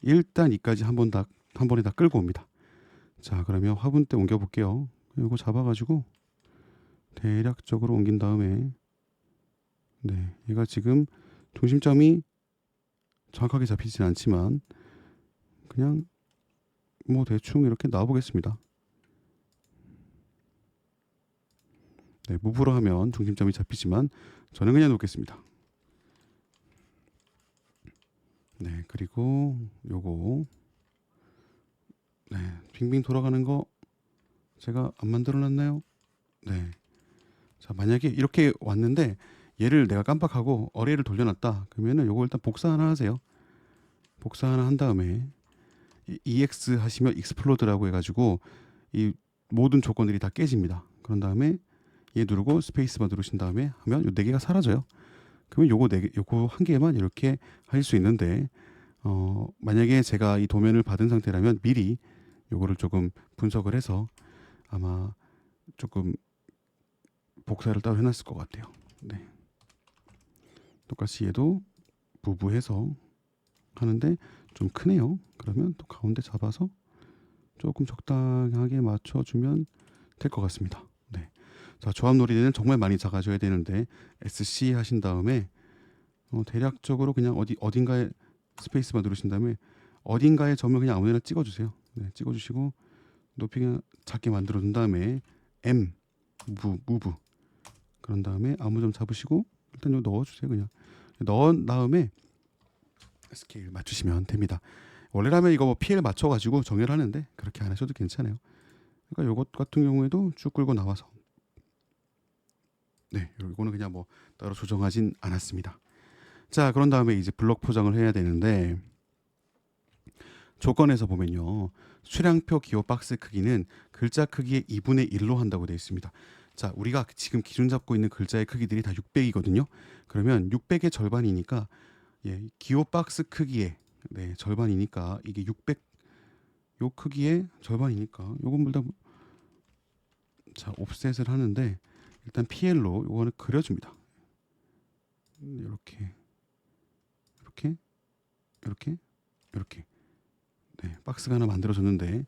일단 이까지 한 번에 다 끌고 옵니다. 자, 그러면 화분대 옮겨 볼게요. 요거 잡아가지고 대략적으로 옮긴 다음에 네, 얘가 지금 중심점이 정확하게 잡히진 않지만 그냥 뭐 대충 이렇게 놔보겠습니다. 네, 무브로 하면 중심점이 잡히지만 저는 그냥 놓겠습니다. 네, 그리고 요거 네, 빙빙 돌아가는 거 제가 안 만들어 놨나요? 네. 자, 만약에 이렇게 왔는데 얘를 내가 깜빡하고 어레이를 돌려놨다. 그러면은 요거 일단 복사 하나 하세요. 복사 하나 한 다음에 EX 하시면 익스플로드라고 해가지고 이 모든 조건들이 다 깨집니다. 그런 다음에 얘 누르고 스페이스바 누르신 다음에 하면 요 네 개가 사라져요. 그러면 요거 네 개, 요거 한 개만 이렇게 할 수 있는데 만약에 제가 이 도면을 받은 상태라면 미리 요거를 조금 분석을 해서 아마 조금 복사를 따로 해놨을 것 같아요. 네. 똑같이 얘도 부부해서 하는데 좀 크네요. 그러면 또 가운데 잡아서 조금 적당하게 맞춰주면 될 것 같습니다. 네. 자, 조합놀이는 정말 많이 작아져야 되는데 SC 하신 다음에 대략적으로 그냥 어딘가에 스페이스만 누르신 다음에 어딘가에 점을 그냥 아무데나 찍어주세요. 네, 찍어주시고 높이 그냥 작게 만들어 둔 다음에 M 무브 그런 다음에 아무 점 잡으시고 일단 이거 넣어주세요. 그냥 넣은 다음에 스케일 맞추시면 됩니다. 원래라면 이거 뭐 PL 맞춰가지고 정렬 하는데 그렇게 안 하셔도 괜찮아요. 그러니까 요것 같은 경우에도 쭉 끌고 나와서 네, 이거는 그냥 뭐 따로 조정하진 않았습니다. 자, 그런 다음에 이제 블록 포장을 해야 되는데 조건에서 보면요. 수량표 기호 박스 크기는 글자 크기의 2분의 1로 한다고 되어 있습니다. 자, 우리가 지금 기준 잡고 있는 글자의 크기들이 다 600이거든요. 그러면 600의 절반이니까 예, 기호 박스 크기의 네, 절반이니까 이게 600 요 크기의 절반이니까 요건 물다 자, 옵셋을 하는데 일단 PL로 요거는 그려줍니다. 이렇게 이렇게 이렇게 이렇게 네, 박스가 하나 만들어졌는데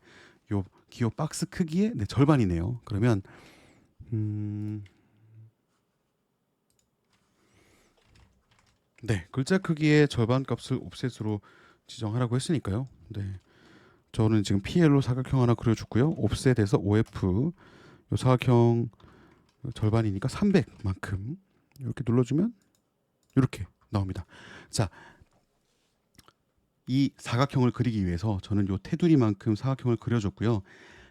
요 기호 박스 크기의 네, 절반이네요. 그러면 네, 글자 크기의 절반 값을 옵셋으로 지정하라고 했으니까요. 네, 저는 지금 PL로 사각형 하나 그려줬고요. 옵셋에서 OF 요 사각형 절반이니까 300만큼 이렇게 눌러주면 이렇게 나옵니다. 자, 이 사각형을 그리기 위해서 저는 요 테두리만큼 사각형을 그려줬고요.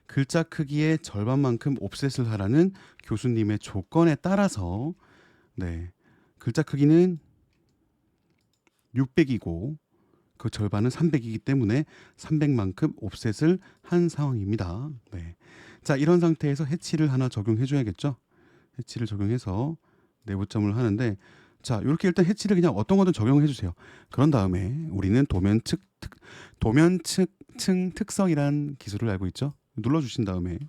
글자 크기의 절반만큼 옵셋을 하라는 교수님의 조건에 따라서 네, 글자 크기는 600이고 그 절반은 300이기 때문에 300만큼 옵셋을 한 상황입니다. 네. 자, 이런 상태에서 해치를 하나 적용해 줘야겠죠. 해치를 적용해서 내부점을 하는데 자, 이렇게 일단 해치를 그냥 어떤 거든 적용해 주세요. 그런 다음에 우리는 도면측층 특성이란 기술을 알고 있죠. 눌러 주신 다음에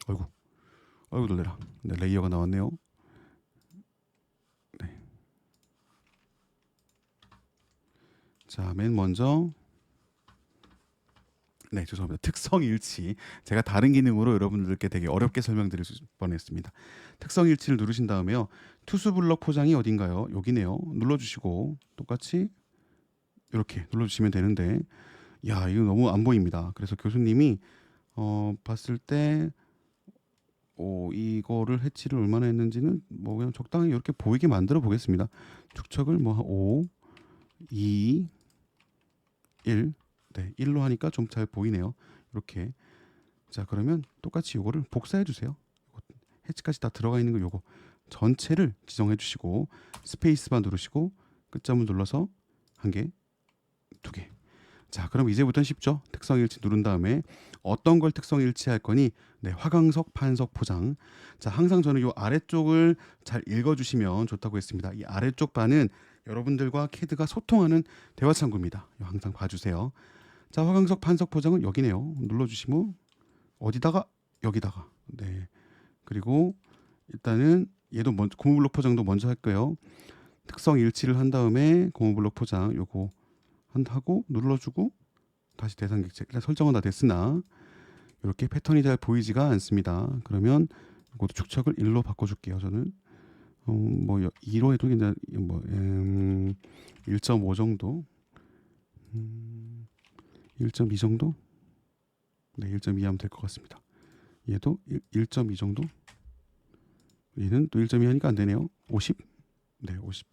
어이구 놀래라. 네, 레이어가 나왔네요. 네. 자, 맨 먼저 네, 죄송합니다. 특성 일치. 제가 다른 기능으로 여러분들께 되게 어렵게 설명드릴 뻔했습니다. 특성 일치를 누르신 다음에요. 투수 블럭 포장이 어딘가요? 여기네요. 눌러주시고 똑같이 이렇게 눌러주시면 되는데, 야, 이거 너무 안 보입니다. 그래서 교수님이 봤을 때 이거를 해치를 얼마나 했는지는 뭐 그냥 적당히 이렇게 보이게 만들어 보겠습니다. 축척을 뭐 5, 2, 1 네, 1로 하니까 좀 잘 보이네요. 이렇게. 자, 그러면 똑같이 요거를 복사해 주세요. 해치까지 다 들어가 있는 거 요거 전체를 지정해 주시고 스페이스바 누르시고 끝점을 눌러서 한 개, 두 개. 자, 그럼 이제부터는 쉽죠. 특성 일치 누른 다음에 어떤 걸 특성 일치할 거니? 네, 화강석, 판석, 포장. 자, 항상 저는 요 아래쪽을 잘 읽어주시면 좋다고 했습니다. 이 아래쪽 바는 여러분들과 캐드가 소통하는 대화 창구입니다. 항상 봐주세요. 자, 화강석, 판석, 포장은 여기네요. 눌러주시면 어디다가 여기다가. 네. 그리고 일단은 얘도 먼저 고무블록 포장도 먼저 할게요. 특성 일치를 한 다음에 고무블록 포장 요거 하고 눌러주고 다시 대상 객체 설정은 다 됐으나 이렇게 패턴이 잘 보이지가 않습니다. 그러면 이것도 축척을 1로 바꿔줄게요. 저는 뭐 2로 해도 괜찮 뭐 1.5 정도 1.2 정도 네 1.2 하면 될 것 같습니다. 얘도 1.2 정도 얘는 또 1.2 하니까 안 되네요. 50 네 50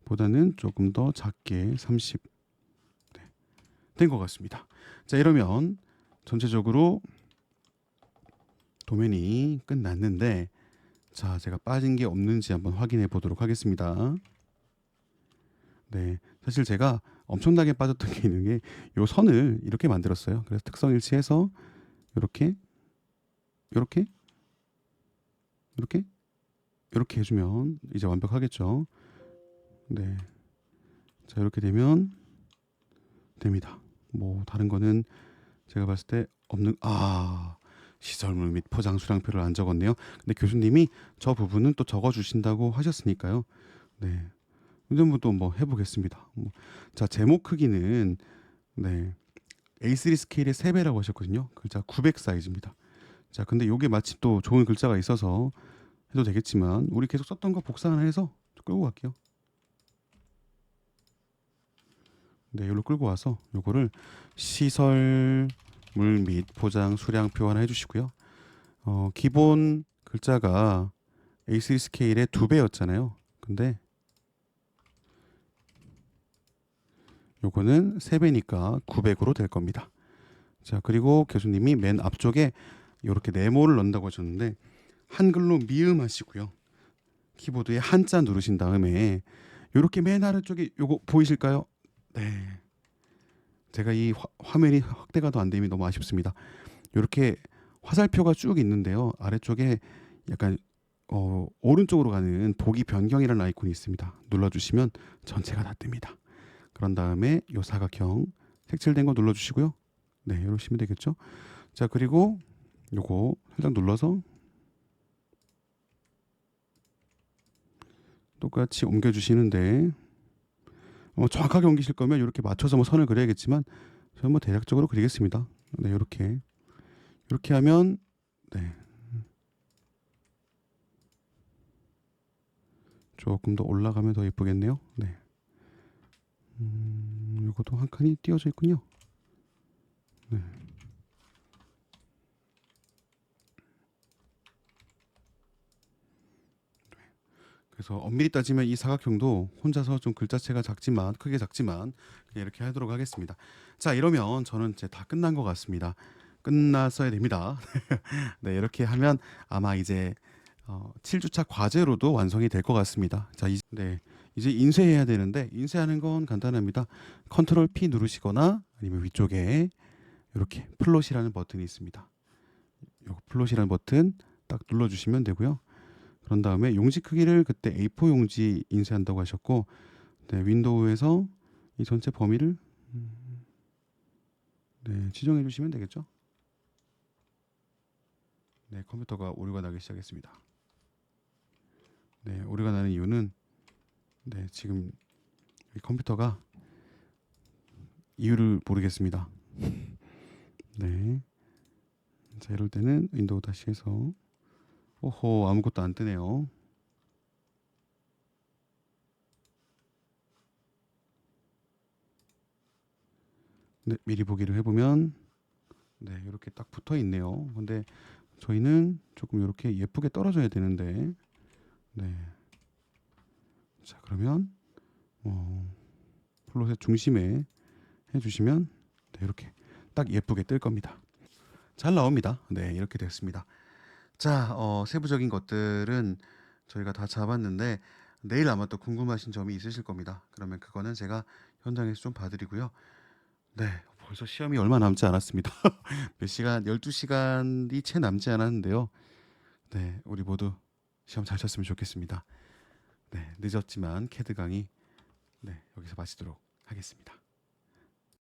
보다는 조금 더 작게 30 된 것 같습니다. 자, 이러면 전체적으로 도면이 끝났는데, 자, 제가 빠진 게 없는지 한번 확인해 보도록 하겠습니다. 네, 사실 제가 엄청나게 빠졌던 게 있는 게 요 선을 이렇게 만들었어요. 그래서 특성 일치해서 이렇게 이렇게 이렇게 이렇게 해주면 이제 완벽하겠죠. 네, 자, 이렇게 되면 됩니다. 뭐 다른 거는 제가 봤을 때 없는, 시설물 및 포장 수량표를 안 적었네요. 근데 교수님이 저 부분은 또 적어 주신다고 하셨으니까요. 네, 이제 뭐또 해보겠습니다. 자, 제목 크기는, 네, A3 스케일의 3배라고 하셨거든요. 글자 900 사이즈입니다. 자, 근데 요게 마치 또 좋은 글자가 있어서 해도 되겠지만 우리 계속 썼던 거 복사 하나 해서 끌고 갈게요. 네, 여기로 끌고 와서 요거를 시설물 및 포장 수량표 하나 해주시고요. 기본 글자가 A3 스케일의 2배였잖아요. 근데 요거는 3배니까 900으로 될 겁니다. 자, 그리고 교수님이 맨 앞쪽에 이렇게 네모를 넣는다고 하셨는데 한글로 미음 하시고요. 키보드에 한자 누르신 다음에 이렇게 맨 아래쪽에 요거 보이실까요? 네. 제가 이 화면이 확대가 더 안 되면 너무 아쉽습니다. 이렇게 화살표가 쭉 있는데요. 아래쪽에 약간 오른쪽으로 가는 보기 변경이라는 아이콘이 있습니다. 눌러주시면 전체가 다 뜹니다. 그런 다음에 요 사각형 색칠된 거 눌러주시고요. 네, 이러시면 되겠죠. 자, 그리고 요거 살짝 눌러서 똑같이 옮겨주시는데, 정확하게 옮기실 거면 이렇게 맞춰서 선을 그려야겠지만 저는 대략적으로 그리겠습니다. 네, 이렇게 하면, 네, 조금 더 올라가면 더 예쁘겠네요. 네, 이것도 한 칸이 띄어져 있군요. 네. 그래서 엄밀히 따지면 이 사각형도 혼자서 좀 글자체가 작지만, 크게 작지만 그냥 이렇게 하도록 하겠습니다. 자, 이러면 저는 이제 다 끝난 것 같습니다. 끝났어야 됩니다. 네, 이렇게 하면 아마 이제 7주차 과제로도 완성이 될 것 같습니다. 자, 네, 이제 인쇄해야 되는데 인쇄하는 건 간단합니다. 컨트롤 P 누르시거나 아니면 위쪽에 이렇게 플롯이라는 버튼이 있습니다. 요 플롯이라는 버튼 딱 눌러주시면 되고요. 그런 다음에 용지 크기를 그때 A4 용지 인쇄한다고 하셨고, 네, 윈도우에서 이 전체 범위를 네, 지정해 주시면 되겠죠. 네, 컴퓨터가 오류가 나기 시작했습니다. 네, 오류가 나는 이유는, 네, 지금 이 컴퓨터가 이유를 모르겠습니다. 네, 자, 이럴 때는 윈도우 다시 해서, 오호, 아무것도 안 뜨네요. 네, 미리 보기를 해보면, 네, 이렇게 딱 붙어 있네요. 근데 저희는 조금 이렇게 예쁘게 떨어져야 되는데, 네, 자, 그러면 플롯의 중심에 해주시면, 네, 이렇게 딱 예쁘게 뜰 겁니다. 잘 나옵니다. 네, 이렇게 됐습니다. 자, 세부적인 것들은 저희가 다 잡았는데 내일 아마 또 궁금하신 점이 있으실 겁니다. 그러면 그거는 제가 현장에서 좀 봐드리고요. 네, 벌써 시험이 얼마 남지 않았습니다. 몇 시간, 12시간이 채 남지 않았는데요. 네, 우리 모두 시험 잘 쳤으면 좋겠습니다. 네, 늦었지만 캐드 강의, 네, 여기서 마치도록 하겠습니다.